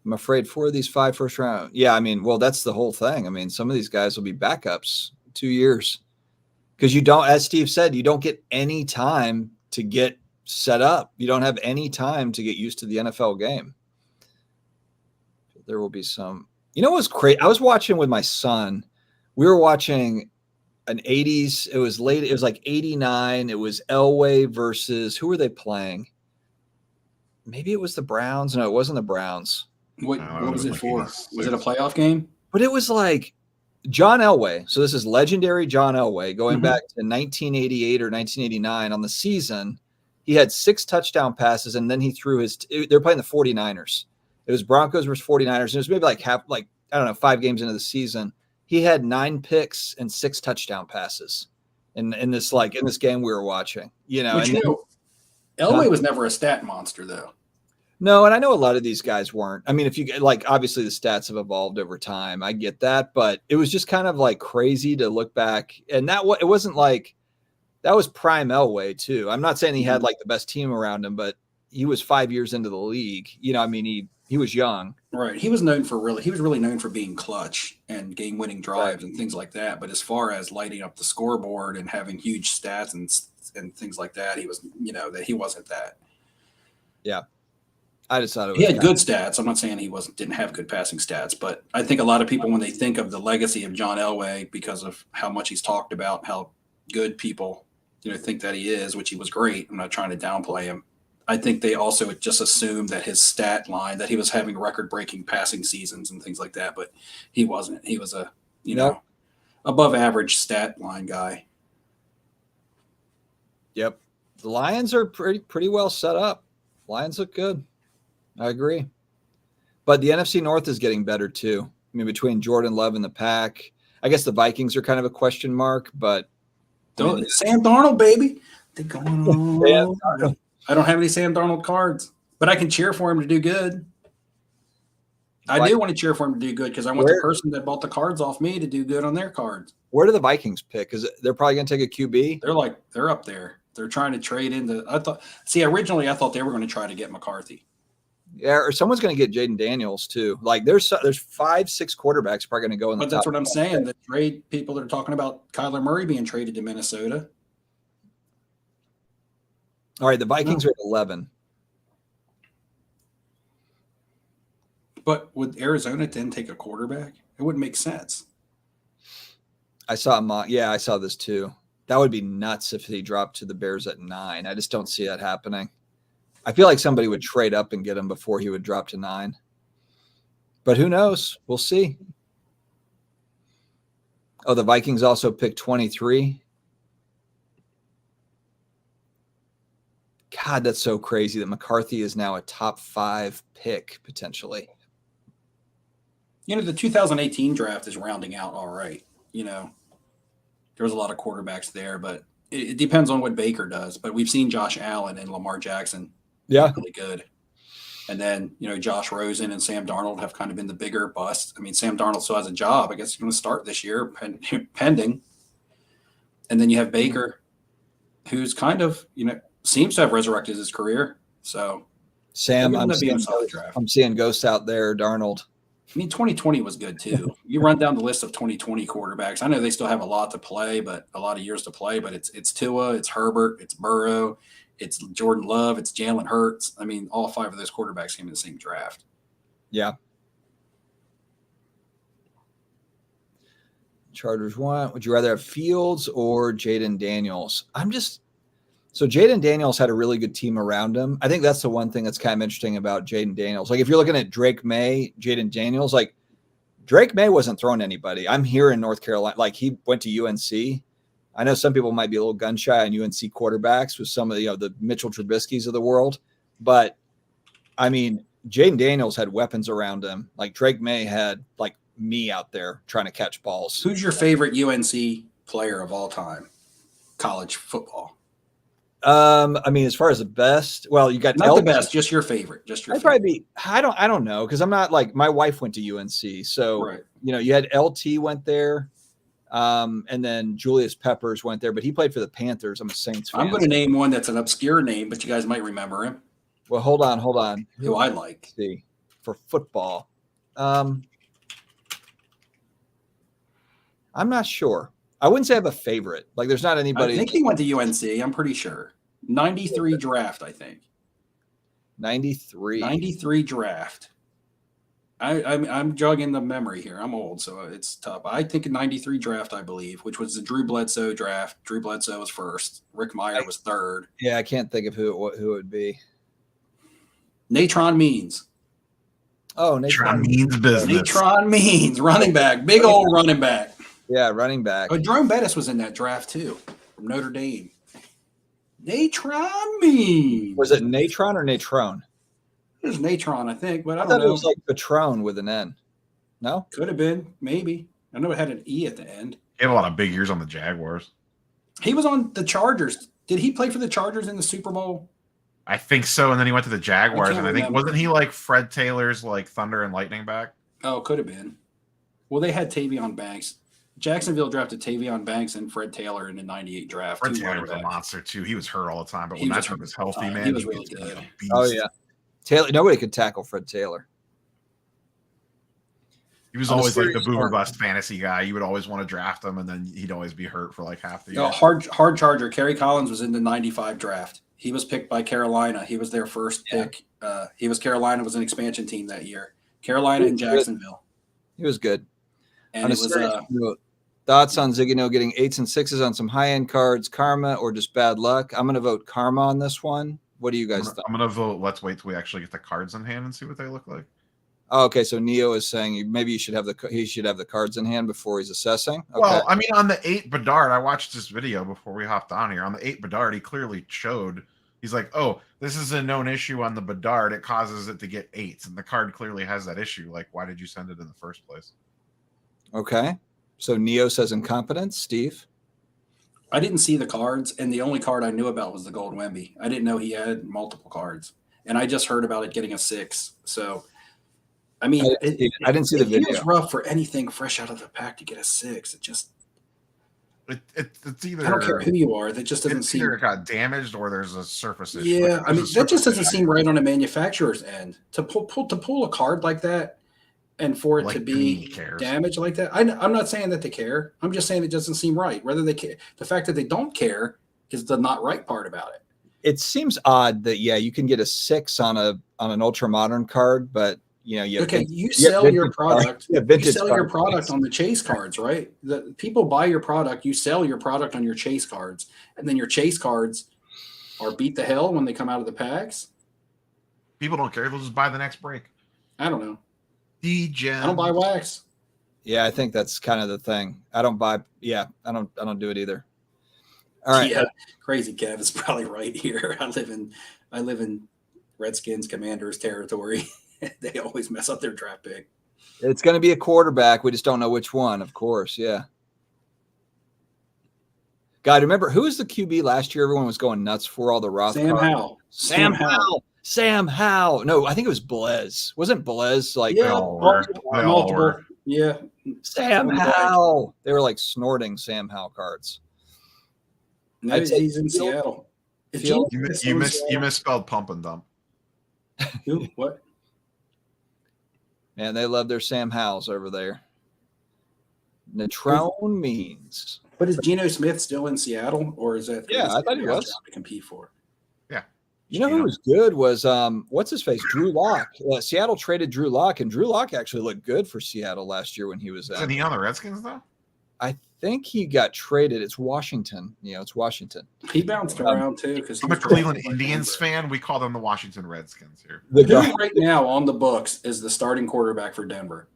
I'm afraid 4 of these 5 first round. Yeah, I mean, well, that's the whole thing. I mean, some of these guys will be backups 2 years. Because you don't, as Steve said, you don't get any time to get set up. You don't have any time to get used to the NFL game. There will be some. You know what was crazy? I was watching with my son. We were watching an 80s. It was late. It was like 89. It was Elway versus, who were they playing? Maybe it was the Browns. No, it wasn't the Browns. What was it for? Was it a playoff game? But it was like John Elway. So this is legendary John Elway going back to 1988 or 1989 on the season. He had 6 touchdown passes, and then he threw they're playing the 49ers. It was Broncos versus 49ers. And it was maybe I don't know, 5 games into the season. He had 9 picks and 6 touchdown passes in this game we were watching. Elway was never a stat monster, though. No, and I know a lot of these guys weren't. I mean, if you obviously the stats have evolved over time. I get that, but it was just kind of like crazy to look back. And it wasn't like that was prime Elway too. I'm not saying he had like the best team around him, but he was 5 years into the league. I mean, he was young. Right. He was really known for being clutch and game-winning drives and things like that. But as far as lighting up the scoreboard and having huge stats and things like that, he was, that he wasn't that. Yeah. I just thought he had good stats. I'm not saying he didn't have good passing stats, but I think a lot of people, when they think of the legacy of John Elway, because of how much he's talked about, how good people, think that he is, which he was great. I'm not trying to downplay him. I think they also just assumed that his stat line, that he was having record-breaking passing seasons and things like that, but he wasn't. He was a, above average stat line guy. Yep. The Lions are pretty well set up. Lions look good. I agree. But the NFC North is getting better too. I mean, between Jordan Love and the Pack, I guess the Vikings are kind of a question mark, but Sam Darnold, baby. They're going on. I don't have any Sam Darnold cards, but I can cheer for him to do good. I do want to cheer for him to do good because I want the person that bought the cards off me to do good on their cards. Where do the Vikings pick? Because they're probably going to take a QB. They're up there. They're trying to trade into. Originally I thought they were going to try to get McCarthy. Yeah, or someone's going to get Jaden Daniels too. Like there's 5-6 quarterbacks probably going to go in the top. But that's what I'm saying. The trade people that are talking about Kyler Murray being traded to Minnesota. All right, the Vikings are at 11. But would Arizona then take a quarterback? It wouldn't make sense. I saw this too. That would be nuts if he dropped to the Bears at 9. I just don't see that happening. I feel like somebody would trade up and get him before he would drop to 9. But who knows? We'll see. Oh, the Vikings also picked 23. God, that's so crazy that McCarthy is now a top 5 pick potentially. The 2018 draft is rounding out all right. There was a lot of quarterbacks there, but it depends on what Baker does. But we've seen Josh Allen and Lamar Jackson. Yeah. Really good. And then, Josh Rosen and Sam Darnold have kind of been the bigger bust. I mean, Sam Darnold still has a job. I guess he's going to start this year pending. And then you have Baker, who's kind of, seems to have resurrected his career. So Sam, I'm seeing ghosts out there, Darnold. I mean, 2020 was good too. You run down the list of 2020 quarterbacks. I know they still have a lot to play, but a lot of years to play, but it's Tua, it's Herbert, it's Burrow, it's Jordan Love, it's Jalen Hurts. I mean, all 5 of those quarterbacks came in the same draft. Yeah. Chargers want. Would you rather have Fields or Jaden Daniels? So Jaden Daniels had a really good team around him. I think that's the one thing that's kind of interesting about Jaden Daniels. Like if you're looking at Drake May, Jaden Daniels, like Drake May wasn't throwing anybody. I'm here in North Carolina. Like he went to UNC. I know some people might be a little gun shy on UNC quarterbacks with some of the Mitchell Trubisky's of the world, but I mean, Jaden Daniels had weapons around him. Like Drake May had like me out there trying to catch balls. Who's your favorite UNC player of all time? College football. I mean, as far as the best, well, you got not the best, just your favorite. Just your. I'd probably be. I don't know because I'm not like my wife went to UNC, so right. You had LT went there, and then Julius Peppers went there, but he played for the Panthers. I'm a Saints fan. I'm going to name one that's an obscure name, but you guys might remember him. Well, hold on. Who I like? See for football. I'm not sure. I wouldn't say I have a favorite. Like, there's not anybody. I think he went to UNC. I'm pretty sure. 93 draft, I think. 93. 93 draft. I'm jogging the memory here. I'm old, so it's tough. I think a 93 draft, I believe, which was the Drew Bledsoe draft. Drew Bledsoe was first. Rick Meyer was third. Yeah, I can't think of who it would be. Natron Means. Oh, Natron Means business. Natron Means, running back. Big old running back. Yeah, running back. Oh, Jerome Bettis was in that draft, too, from Notre Dame. Natron Means. Was it Natron or Natrone? It was Natron, I think, but I thought don't know. It was like Patron with an N. No? Could have been, maybe. I know it had an E at the end. He had a lot of big years on the Jaguars. He was on the Chargers. Did he play for the Chargers in the Super Bowl? I think so, and then he went to the Jaguars, and I think remember. wasn't he like Fred Taylor's like Thunder and Lightning back? Oh, could have been. Well, they had Tavion Banks. Jacksonville drafted Tavion Banks and Fred Taylor in the 98 draft. Fred Taylor was a monster too. He was hurt all the time, but when that was healthy, man, he was really good. Oh yeah, Taylor. Nobody could tackle Fred Taylor. He was always like the boomer bust fantasy guy. You would always want to draft him, and then he'd always be hurt for like half the year. Hard charger. Kerry Collins was in the 95 draft. He was picked by Carolina. He was their first pick. Carolina was an expansion team that year. Carolina and Jacksonville. He was good. And it was thoughts on Zigino getting 8s and 6s on some high-end cards, karma or just bad luck? I'm going to vote karma on this one. What do you guys think? I'm going to vote let's wait till we actually get the cards in hand and see what they look like. Oh, okay, so Neo is saying maybe he should have the cards in hand before he's assessing. Okay. Well, I mean, on the 8 Bedard, I watched this video before we hopped on here. On the 8 Bedard, he clearly showed he's like, oh, this is a known issue on the Bedard. It causes it to get 8s, and the card clearly has that issue. Like, why did you send it in the first place? Okay, so Neo says incompetence. Steve, I didn't see the cards, and the only card I knew about was the Gold Wemby. I didn't know he had multiple cards, and I just heard about it getting a 6. So. I mean, I didn't see the video. It's rough for anything fresh out of the pack to get a 6. It just it's either I don't care who you are. That just doesn't seem either it got damaged or there's a surface issue. Yeah, I mean that just doesn't seem right on a manufacturer's end to pull a card like that and for it to be damaged like that. I'm not saying that they care. I'm just saying it doesn't seem right. Whether they care, the fact that they don't care is the not right part about it. It seems odd that you can get a 6 on an ultra modern card, but. You sell your product. You sell your product on the chase cards, right? The people buy your product. You sell your product on your chase cards, and then your chase cards are beat the hell when they come out of the packs. People don't care. They'll just buy the next break. I don't know. I don't buy wax. Yeah, I think that's kind of the thing. I don't buy. Yeah, I don't do it either. All right. Yeah, crazy Kev is probably right here. I live in Redskins Commanders territory. They always mess up their draft pick. It's going to be a quarterback. We just don't know which one, of course. Yeah. God, remember who was the QB last year? Everyone was going nuts for all the Roth. Sam Howell. Sam Howell. No, I think it was Blez. Wasn't Blez like multiple? Yeah. Sam Howell. They were like snorting Sam Howell cards. No, he's in Seattle. You misspelled pump and dump. Who? What? Man, they love their Sam Howells over there. Natrone Means. But is Geno Smith still in Seattle, or is that? Yeah, I thought he was to compete for. Yeah. You know who was good was what's his face, Drew Lock. Seattle traded Drew Lock, and Drew Lock actually looked good for Seattle last year when he was. Isn't he on the Redskins though? I think he got traded. It's Washington. It's Washington. He bounced around too because I'm a Cleveland Indians fan. We call them the Washington Redskins here. Who right now on the books is the starting quarterback for Denver?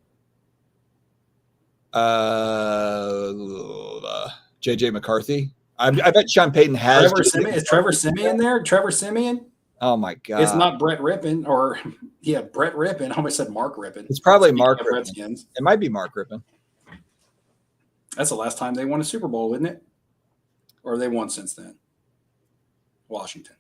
JJ McCarthy. I bet Sean Payton has. Is Trevor Siemian there? Trevor Siemian? Oh my God! It's not Brett Rippon, Brett Rippon. I almost said Mark Rippon. It's probably Mark Rippon. It might be Mark Rippon. That's the last time they won a Super Bowl, isn't it? Or they won since then? Washington.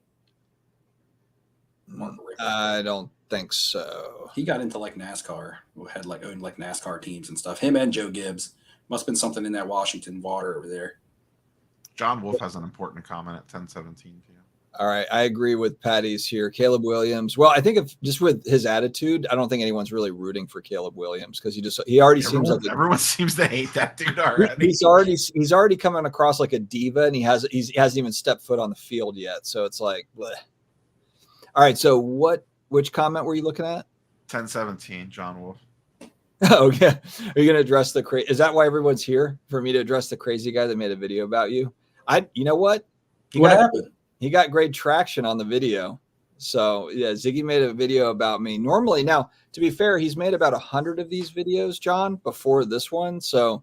Mark Rippon. I don't think so. He got into like NASCAR. Had owned like NASCAR teams and stuff. Him and Joe Gibbs. Must have been something in that Washington water over there. John Wolf has an important comment at 10:17 p.m. All right, I agree with Patty's here. Caleb Williams. Well, I think if just with his attitude, I don't think anyone's really rooting for Caleb Williams because he already seems like everyone seems to hate that dude already. He's already coming across like a diva, and he hasn't even stepped foot on the field yet. So it's like, bleh. All right. So which comment were you looking at? 10:17, John Wolf. Oh yeah. Are you going to address the crazy? Is that why everyone's here, for me to address the crazy guy that made a video about you? You know what? What happened? He got great traction on the video. So yeah, Ziggy made a video about me. Normally, now to be fair, he's made about 100 of these videos, John, before this one. So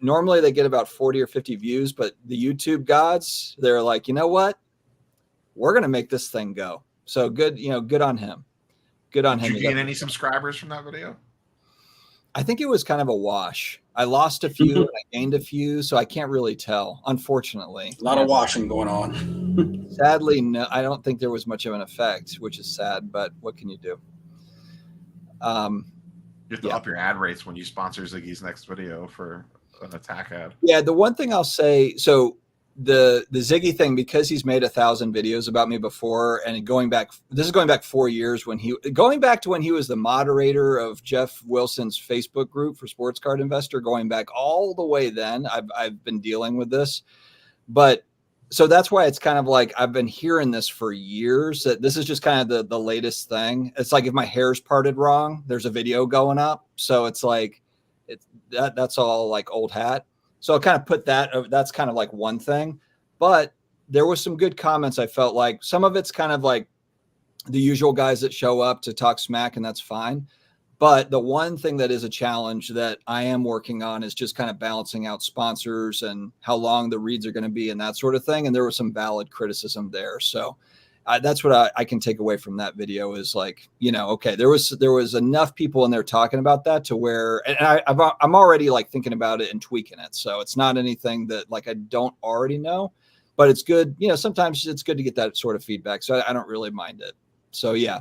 normally they get about 40 or 50 views, but the YouTube gods, they're like, you know what? We're going to make this thing go. So good, good on him. Good on him. Did you gain any subscribers from that video? I think it was kind of a wash. I lost a few and I gained a few, so I can't really tell, unfortunately. A lot of washing going on. Sadly, no, I don't think there was much of an effect, which is sad, but what can you do? You have to up your ad rates when you sponsor Ziggy's next video for an attack ad. Yeah, the one thing I'll say, so the Ziggy thing, because he's made 1,000 videos about me before, and this is going back 4 years going back to when he was the moderator of Jeff Wilson's Facebook group for Sports Card Investor, going back all the way then. I've been dealing with this, but so that's why it's kind of like I've been hearing this for years, that this is just kind of the latest thing. It's like if my hair's parted wrong, there's a video going up. So it's like that's all like old hat. So I'll kind of put that's kind of like one thing, but there was some good comments. I felt like some of it's kind of like the usual guys that show up to talk smack, and that's fine. But the one thing that is a challenge that I am working on is just kind of balancing out sponsors and how long the reads are going to be and that sort of thing. And there was some valid criticism there. So that's what I can take away from that video is like, okay, there was enough people in there talking about that to where, and I'm already like thinking about it and tweaking it. So it's not anything that like I don't already know, but it's good. Sometimes it's good to get that sort of feedback. So I don't really mind it. So yeah,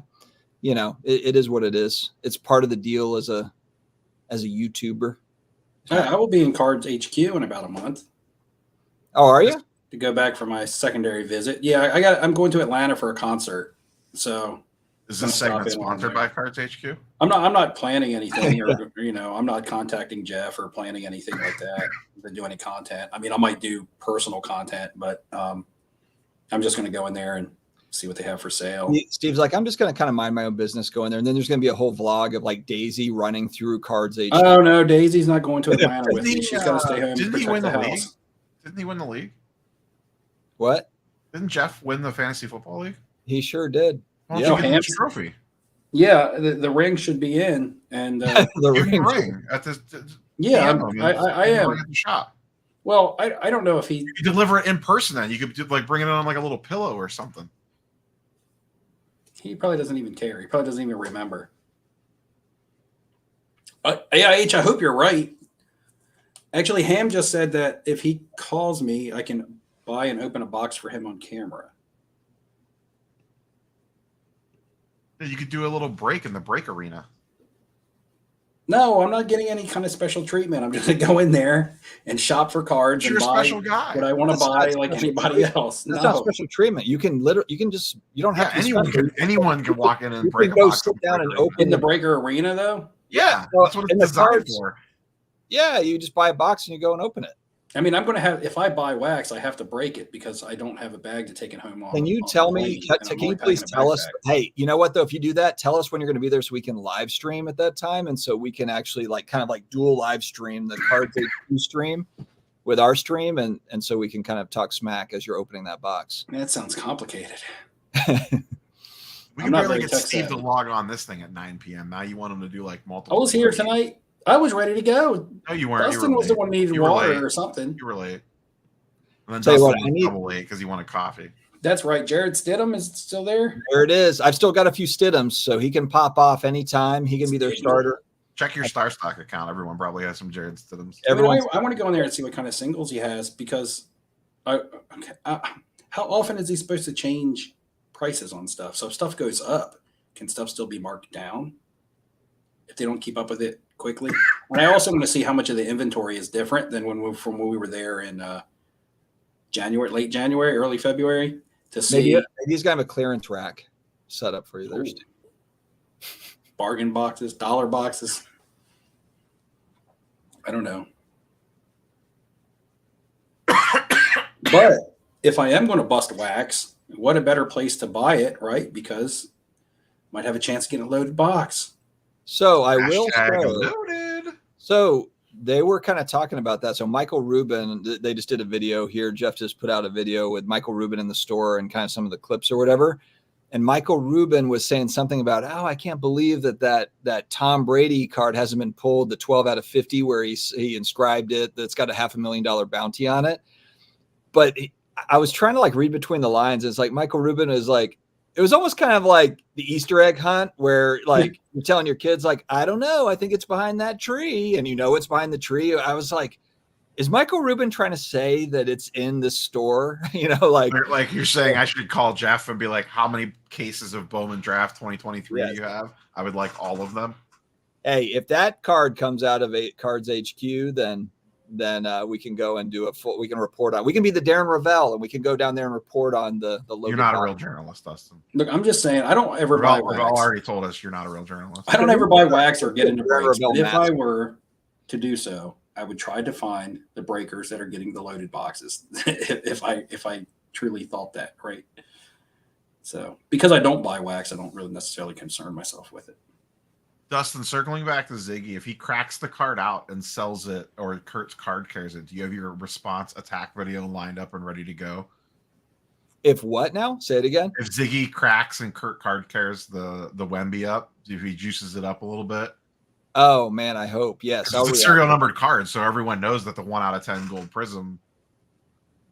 it is what it is. It's part of the deal as a YouTuber. I will be in Cards HQ in about a month. Oh, are you? To go back for my secondary visit. Yeah, I'm going to Atlanta for a concert. So is this segment sponsored by Cards HQ? I'm not planning anything, or I'm not contacting Jeff or planning anything like that to do any content. I mean, I might do personal content, but I'm just going to go in there and see what they have for sale. Steve's like, I'm just going to kind of mind my own business, go in there, and then there's going to be a whole vlog of like Daisy running through Cards HQ. Oh no, Daisy's not going to Atlanta with me. She's going to stay home and protect the house. Didn't he win the league? What? Didn't Jeff win the fantasy football league? He sure did. Why don't you get the trophy? Yeah, the ring should be in, and the ring at this. Yeah, I am at the shop. Well, I don't know if he you could deliver it in person. Then you could like bring it on like a little pillow or something. He probably doesn't even care. He probably doesn't even remember. Yeah, H, I hope you're right. Actually, Ham just said that if he calls me, I can buy and open a box for him on camera. You could do a little break in the break arena. No, I'm not getting any kind of special treatment. I'm just going to go in there and shop for cards and buy what I want to buy like anybody else. That's not special treatment. You can you don't have to. Anyone can walk in and break a go box. Sit down and open in the breaker arena, though. Yeah, that's what it's designed for. Yeah, you just buy a box and you go and open it. I mean, I'm going to have, if I buy wax, I have to break it because I don't have a bag to take it home on. Can you tell me, can you please tell us, hey, you know what, though, if you do that, tell us when you're going to be there so we can live stream at that time. And so we can actually like kind of like dual live stream the Cards HQ stream with our stream. And so we can kind of talk smack as you're opening that box. That sounds complicated. We can barely get Steve to log on this thing at 9 p.m. Now you want him to do like multiple. I was here tonight. I was ready to go. No, you weren't. Dustin was the one needing water or something. You were late. And then Dustin was double late because he wanted coffee. That's right. Jared Stidham is still there. There it is. I've still got a few Stidhams, so he can pop off anytime. He can be their starter. Check your Star Stock account. Everyone probably has some Jared Stidhams. I want to go in there and see what kind of singles he has because how often is he supposed to change prices on stuff? So if stuff goes up, can stuff still be marked down if they don't keep up with it quickly? And I also want to see how much of the inventory is different than when we were there in late January, early February to see. Maybe he's got a clearance rack set up for you there, Steve. Bargain boxes, dollar boxes. I don't know. But if I am going to bust wax, what a better place to buy it, right? Because might have a chance of getting a loaded box. So I will say, so they were kind of talking about that. So Michael Rubin, they just did a video here. Jeff just put out a video with Michael Rubin in the store and kind of some of the clips or whatever. And Michael Rubin was saying something about, oh, I can't believe that Tom Brady card hasn't been pulled, the 12 out of 50 where he inscribed it, that's got a $500,000 bounty on it. But I was trying to like read between the lines. It's like Michael Rubin is like, it was almost kind of like the Easter egg hunt where like you're telling your kids, like, I don't know, I think it's behind that tree. And you know it's behind the tree. I was like, is Michael Rubin trying to say that it's in the store? You know, like you're saying I should call Jeff and be like, how many cases of Bowman Draft 2023 do you have? I would like all of them. Hey, if that card comes out of Cards HQ, then we can go and do we can report on. We can be the Darren Ravel and we can go down there and report on the logo. You're not a real journalist, Dustin. Look, I'm just saying, I don't ever buy wax. Ravel already told us you're not a real journalist. I don't ever buy wax or get into breaks. But if I were to do so, I would try to find the breakers that are getting the loaded boxes. if I truly thought that, right? So because I don't buy wax, I don't really necessarily concern myself with it. Dustin, circling back to Ziggy, if he cracks the card out and sells it, or Kurt's card carries it, do you have your response attack video lined up and ready to go? If what now? Say it again. If Ziggy cracks and Kurt card carries the Wemby up, if he juices it up a little bit. Oh man, I hope. Yes. It's a serial numbered card, so everyone knows that the 1 out of 10 gold prism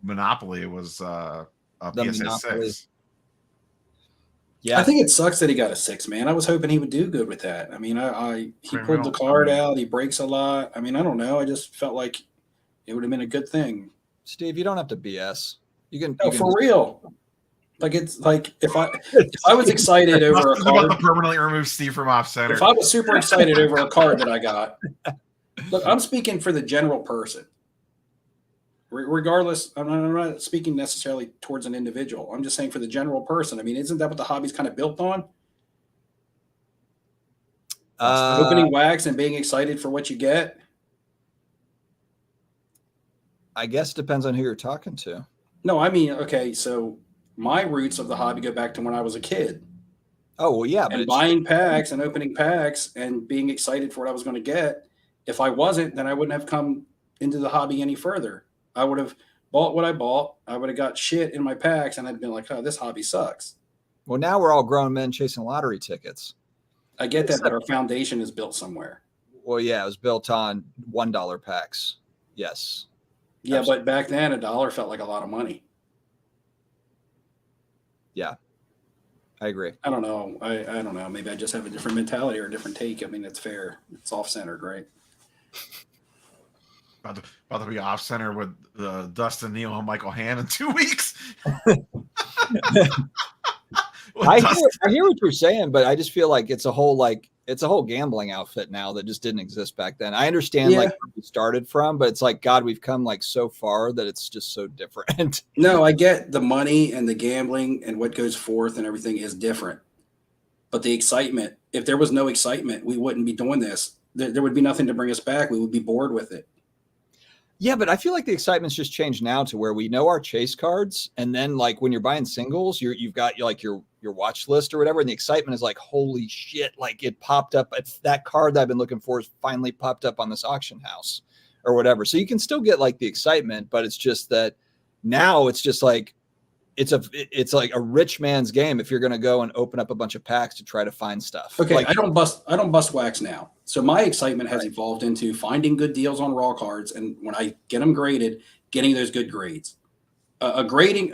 Monopoly was a PSA 6. Yeah, I think it sucks that he got a 6, man. I was hoping he would do good with that. I mean, he pulled the card out. He breaks a lot. I mean, I don't know. I just felt like it would have been a good thing. Steve, you don't have to BS. For real. Like it's like if I was excited over a card, permanently remove Steve from off center. If I was super excited over a card that I got, look, I'm speaking for the general person. Regardless, I'm not speaking necessarily towards an individual. I'm just saying for the general person. I mean, isn't that what the hobby's kind of built on? Opening wax and being excited for what you get. I guess it depends on who you're talking to. No, I mean, okay, so my roots of the hobby go back to when I was a kid. Oh, well, yeah. And buying packs and opening packs and being excited for what I was going to get. If I wasn't, then I wouldn't have come into the hobby any further. I would have bought what I bought. I would have got shit in my packs, and I'd been like, oh, this hobby sucks. Well, now we're all grown men chasing lottery tickets. I get that, but our foundation is built somewhere. Well, yeah, it was built on $1 packs. Yes. Yeah, absolutely. But back then, $1 felt like a lot of money. Yeah, I agree. I don't know. I don't know. Maybe I just have a different mentality or a different take. I mean, it's fair. It's off-centered, right? About to be off center with Dustin Neal and Michael Hand in 2 weeks. I hear what you're saying, but I just feel like it's a whole gambling outfit now that just didn't exist back then. I understand like where we started from, but it's like, God, we've come like so far that it's just so different. No, I get the money and the gambling and what goes forth and everything is different. But the excitement, if there was no excitement, we wouldn't be doing this. There would be nothing to bring us back. We would be bored with it. Yeah, but I feel like the excitement's just changed now to where we know our chase cards, and then like when you're buying singles, you've got like your watch list or whatever, and the excitement is like, holy shit! Like it popped up. It's that card that I've been looking for is finally popped up on this auction house or whatever. So you can still get like the excitement, but it's just that now it's just like it's like a rich man's game if you're going to go and open up a bunch of packs to try to find stuff. Okay, like, I don't bust wax now. So my excitement has evolved into finding good deals on raw cards, and when I get them graded, getting those good grades. A grading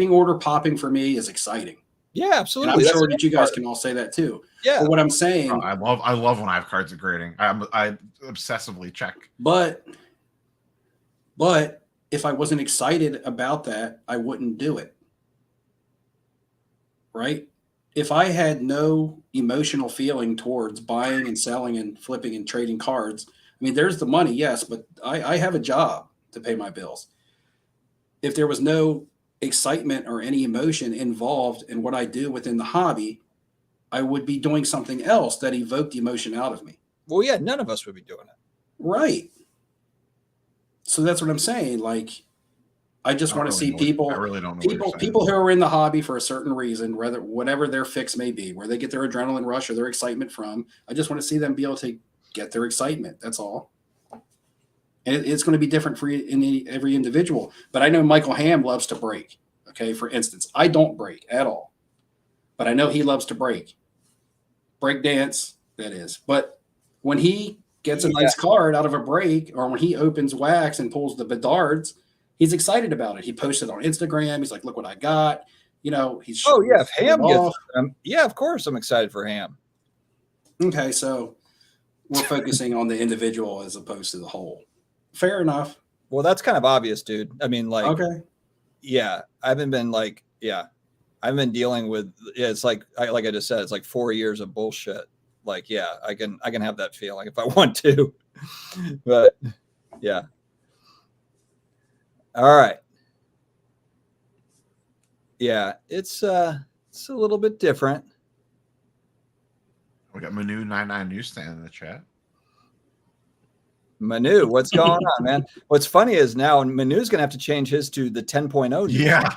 order popping for me is exciting. Yeah, absolutely. And I'm sure that you guys can all say that too. Yeah. But what I'm saying, I love when I have cards at grading. I obsessively check. But if I wasn't excited about that, I wouldn't do it. Right? If I had no emotional feeling towards buying and selling and flipping and trading cards, I mean, there's the money, yes, but I have a job to pay my bills. If there was no excitement or any emotion involved in what I do within the hobby, I would be doing something else that evoked emotion out of me. Well, yeah, none of us would be doing it. Right. So that's what I'm saying. Like, I just want to see people. I really don't know people who are in the hobby for a certain reason, whatever their fix may be, where they get their adrenaline rush or their excitement from. I just want to see them be able to get their excitement. That's all. And it's going to be different for every individual. But I know Michael Ham loves to break. Okay, for instance, I don't break at all, but I know he loves to break dance. That is. But when he gets a nice card out of a break, or when he opens wax and pulls the Bedards, he's excited about it. He posted on Instagram. He's like, look what I got. You know, he's if Ham gets yeah, of course I'm excited for Ham. Okay, so we're focusing on the individual as opposed to the whole. Fair enough. Well, that's kind of obvious, dude. I mean, like, okay. Yeah, I haven't been like, I've been dealing with, it's like I just said, it's like 4 years of bullshit. Like, yeah, I can have that feeling if I want to, but yeah. All right. Yeah, it's a little bit different. We got Manu 99 Newsstand in the chat. Manu, what's going on, man? What's funny is now Manu's gonna have to change his to the 10.0. Yeah,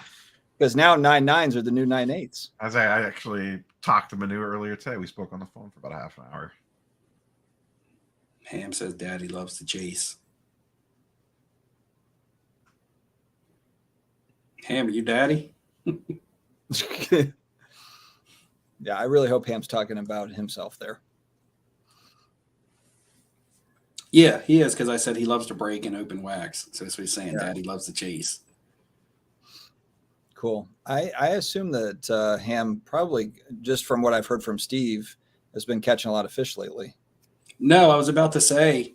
because now 9.9s are the new 9.8s. As I actually talked to Manu earlier today, we spoke on the phone for about a half an hour. Ham says Daddy loves to chase. Ham, are you Daddy? Yeah, I really hope Ham's talking about himself there. Yeah, he is, because I said he loves to break and open wax. So that's what he's saying. Yeah. Daddy loves to chase. Cool. I assume that Ham probably, just from what I've heard from Steve, has been catching a lot of fish lately. No, I was about to say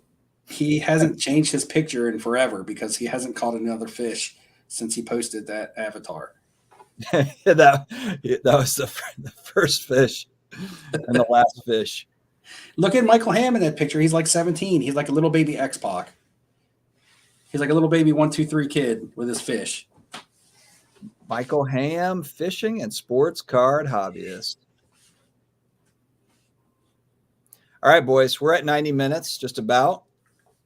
he hasn't changed his picture in forever because he hasn't caught another fish since he posted that avatar. that was the first fish and the last fish. Look at Michael Ham in that picture. He's like 17. He's like a little baby X-Pac. He's like a little baby 1, 2, 3 kid with his fish. Michael Ham, fishing and sports card hobbyist. All right, boys, we're at 90 minutes, just about.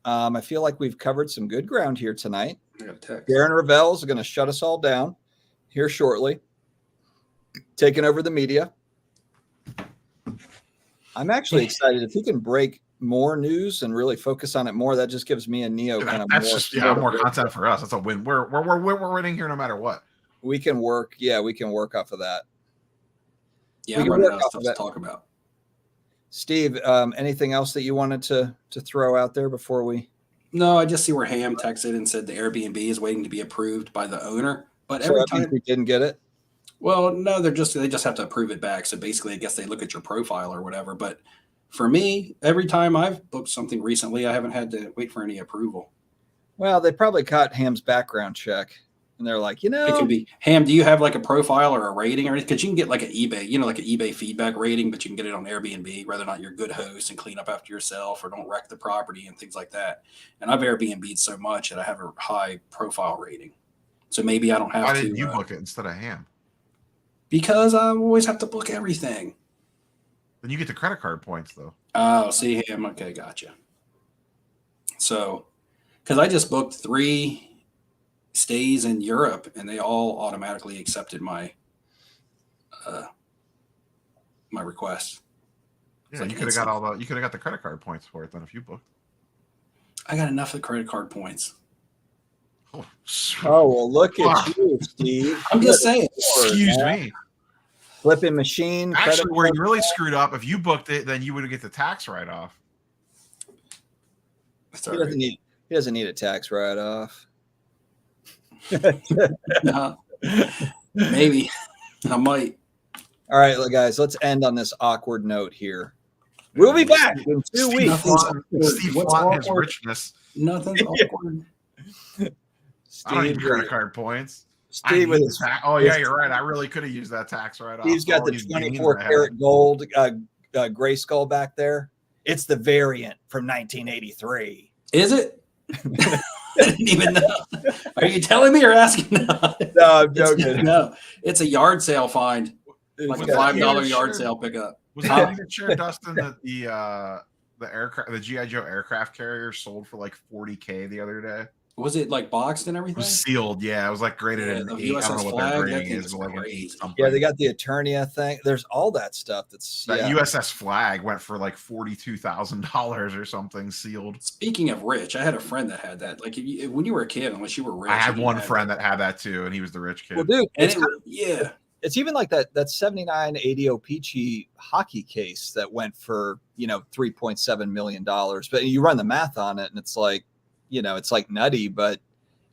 I feel like we've covered some good ground here tonight. Darren Ravel is going to shut us all down here shortly, taking over the media. I'm actually excited if he can break more news and really focus on it more. That just gives me and Neo kind of more content for us. That's a win. We're winning here no matter what. We can work. Yeah, we can work off of that. Yeah, I'm running out of stuff to talk about. Steve, anything else that you wanted to throw out there before we? No, I just see where Ham texted and said the Airbnb is waiting to be approved by the owner. But every time we didn't get it. Well, no, they just have to approve it back. So basically, I guess they look at your profile or whatever. But for me, every time I've booked something recently, I haven't had to wait for any approval. Well, they probably caught Ham's background check. And they're like, it could be Ham. Do you have like a profile or a rating or anything? Because you can get like an eBay, like an eBay feedback rating, but you can get it on Airbnb, whether or not you're a good host and clean up after yourself or don't wreck the property and things like that. And I've Airbnb'd so much that I have a high profile rating. So maybe I don't have to. Why didn't you book it instead of Ham? Because I always have to book everything. Then you get the credit card points though. Oh, see Ham. Okay, gotcha. So. because I just booked 3 stays in Europe, and they all automatically accepted my my request. Yeah, you could have got the credit card points for it then if you booked. I got enough of the credit card points. Oh, well, look at you, Steve. I'm just saying. Excuse me. Flipping machine. Actually, where you really screwed up, if you booked it, then you would get the tax write-off. He doesn't need a tax write-off. No, maybe I might. All right, guys, let's end on this awkward note here. We'll be back in 2 weeks. Steve flaunting his richness. Nothing's awkward. I don't need credit card points. Steve with his yeah, you're right. I really could have used that tax write-off. Steve's got the 24-karat gold gray skull back there. It's the variant from 1983. Is it? I didn't even know. Are you telling me or asking? No, I'm joking. No, it's a yard sale find, like a $5 yard sale pickup. Was that even sure, Dustin, that the aircraft, the GI Joe aircraft carrier sold for like $40K the other day? Was it like boxed and everything? It was sealed, yeah. It was like graded in 8. I don't know what their grading is, but like an 8 something. Yeah, they got the Eternia thing. There's all that stuff. USS Flag went for like $42,000 or something sealed. Speaking of rich, I had a friend that had that. Like when you were a kid, unless you were rich, I had one friend that had that too, and he was the rich kid. Well, dude, it's even like that 79 ADO Peachy hockey case that went for $3.7 million. But you run the math on it, and it's like, it's like nutty, but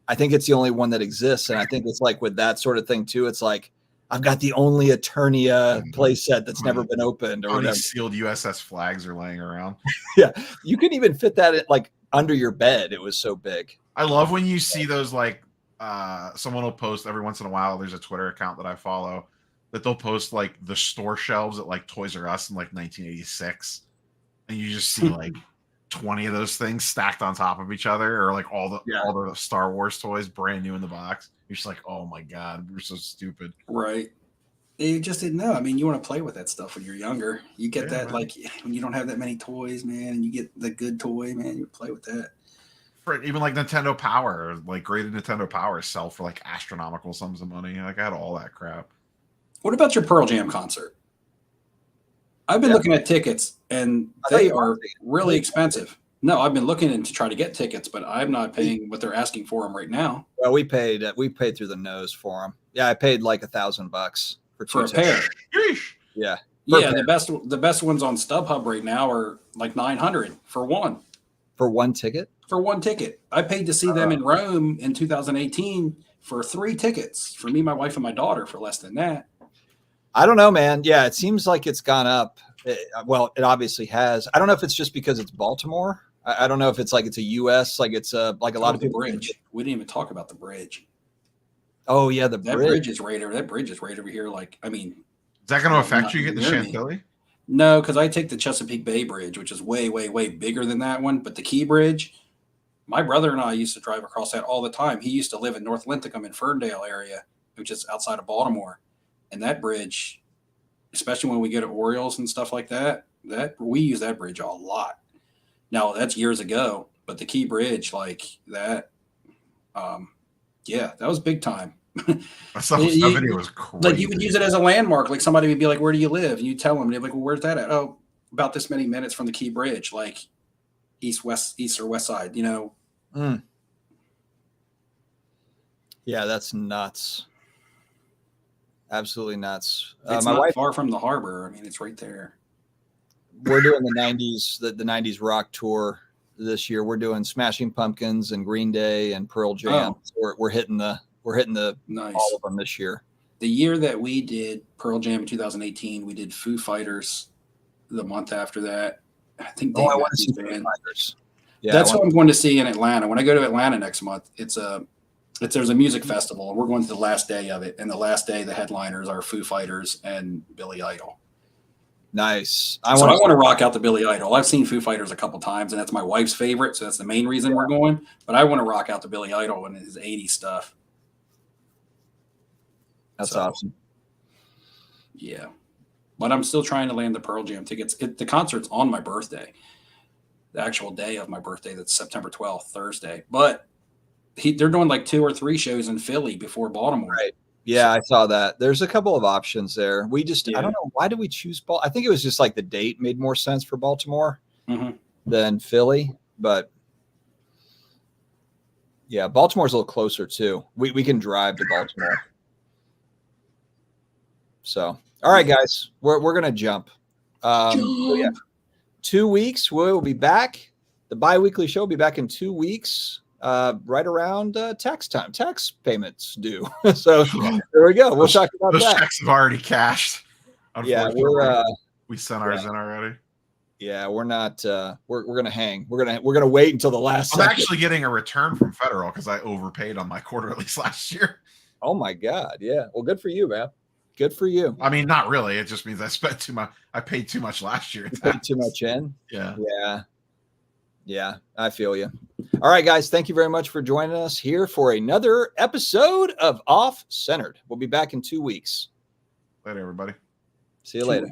I think it's the only one that exists. And I think it's like with that sort of thing too. It's like, I've got the only Eternia play set that's never been opened or whatever. Sealed USS Flags are laying around. Yeah. You couldn't even fit that like under your bed. It was so big. I love when you see those, like someone will post every once in a while. There's a Twitter account that I follow that they'll post like the store shelves at like Toys R Us in like 1986. And you just see like 20 of those things stacked on top of each other, or like all the Star Wars toys brand new in the box. You're just like, oh my god, we're so stupid. Right. You just didn't know. I mean, you want to play with that stuff when you're younger. You get that, man. Like when you don't have that many toys, man, and you get the good toy, man, you play with that. Even like Nintendo Power, like graded Nintendo Power sell for like astronomical sums of money. Like I had all that crap. What about your Pearl Jam concert? I've been looking at tickets, and they are really expensive. No, I've been looking to try to get tickets, but I'm not paying what they're asking for them right now. Well, we paid through the nose for them. Yeah, I paid like $1,000 for a pair. Yeah, yeah. The best ones on StubHub right now are like $900 for one. For one ticket. For one ticket, I paid to see them in Rome in 2018 for 3 tickets for me, my wife, and my daughter for less than that. I don't know, man. Yeah, it seems like it's gone up. It obviously has. I don't know if it's just because it's Baltimore. I don't know if it's like it's a U.S. like it's like a lot of people. Bridge. We didn't even talk about the bridge. Oh yeah, that bridge is right over. That bridge is right over here. Like, I mean, is that going to affect you getting the Chantilly? No, because I take the Chesapeake Bay Bridge, which is way, way, way bigger than that one. But the Key Bridge, my brother and I used to drive across that all the time. He used to live in North Linthicum in Ferndale area, which is outside of Baltimore. And that bridge, especially when we go to Orioles and stuff like that, we use that bridge a lot. Now that's years ago, but the Key Bridge, like that, that was big time. That video was crazy. Like you would use it as a landmark. Like somebody would be like, "Where do you live?" And you tell them, and they'd be like, "Well, where's that at?" "Oh, about this many minutes from the Key Bridge, like east or west side." Yeah, that's nuts. Absolutely nuts. It's my not wife, far from the harbor. I mean, it's right there. We're doing the 90s, the 90s rock tour this year. We're doing Smashing Pumpkins and Green Day and Pearl Jam. Oh. So we're hitting the nice. all of them this year. The year that we did Pearl Jam in 2018, we did Foo Fighters the month after that. I think I want to see Foo Fighters. Yeah, that's what I'm going to see in Atlanta. When I go to Atlanta next month, there's a music festival, and we're going to the last day of it. And the last day, the headliners are Foo Fighters and Billy Idol. Nice. I want to rock out the Billy Idol. I've seen Foo Fighters a couple times, and that's my wife's favorite, so that's the main reason we're going. But I want to rock out the Billy Idol and his 80s stuff. That's awesome. Yeah. But I'm still trying to land the Pearl Jam tickets. The concert's on my birthday. the actual day of my birthday. That's September 12th, Thursday. But they're doing like 2 or 3 shows in Philly before Baltimore. Right. Yeah, I saw that. There's a couple of options there. I don't know, why did we choose I think it was just like the date made more sense for Baltimore than Philly, but yeah, Baltimore's a little closer too. We can drive to Baltimore. So, all right, guys, we're gonna jump. So yeah, 2 weeks. We'll be back. The bi-weekly show will be back in 2 weeks. Right around tax time, tax payments due. So there we go. We'll talk about those that. checks have already cashed. Yeah, we sent ours in already. Yeah, we're not. We're gonna hang. We're gonna wait until the last. I'm second. actually getting a return from federal because I overpaid on my quarterlies last year. Oh my God! Yeah. Well, good for you, man. Good for you. I mean, not really. It just means I spent too much. I paid too much last year. You paid too much in. Yeah. Yeah. Yeah. I feel you. All right, guys. Thank you very much for joining us here for another episode of Off Centered. We'll be back in 2 weeks. Later, everybody. See you later.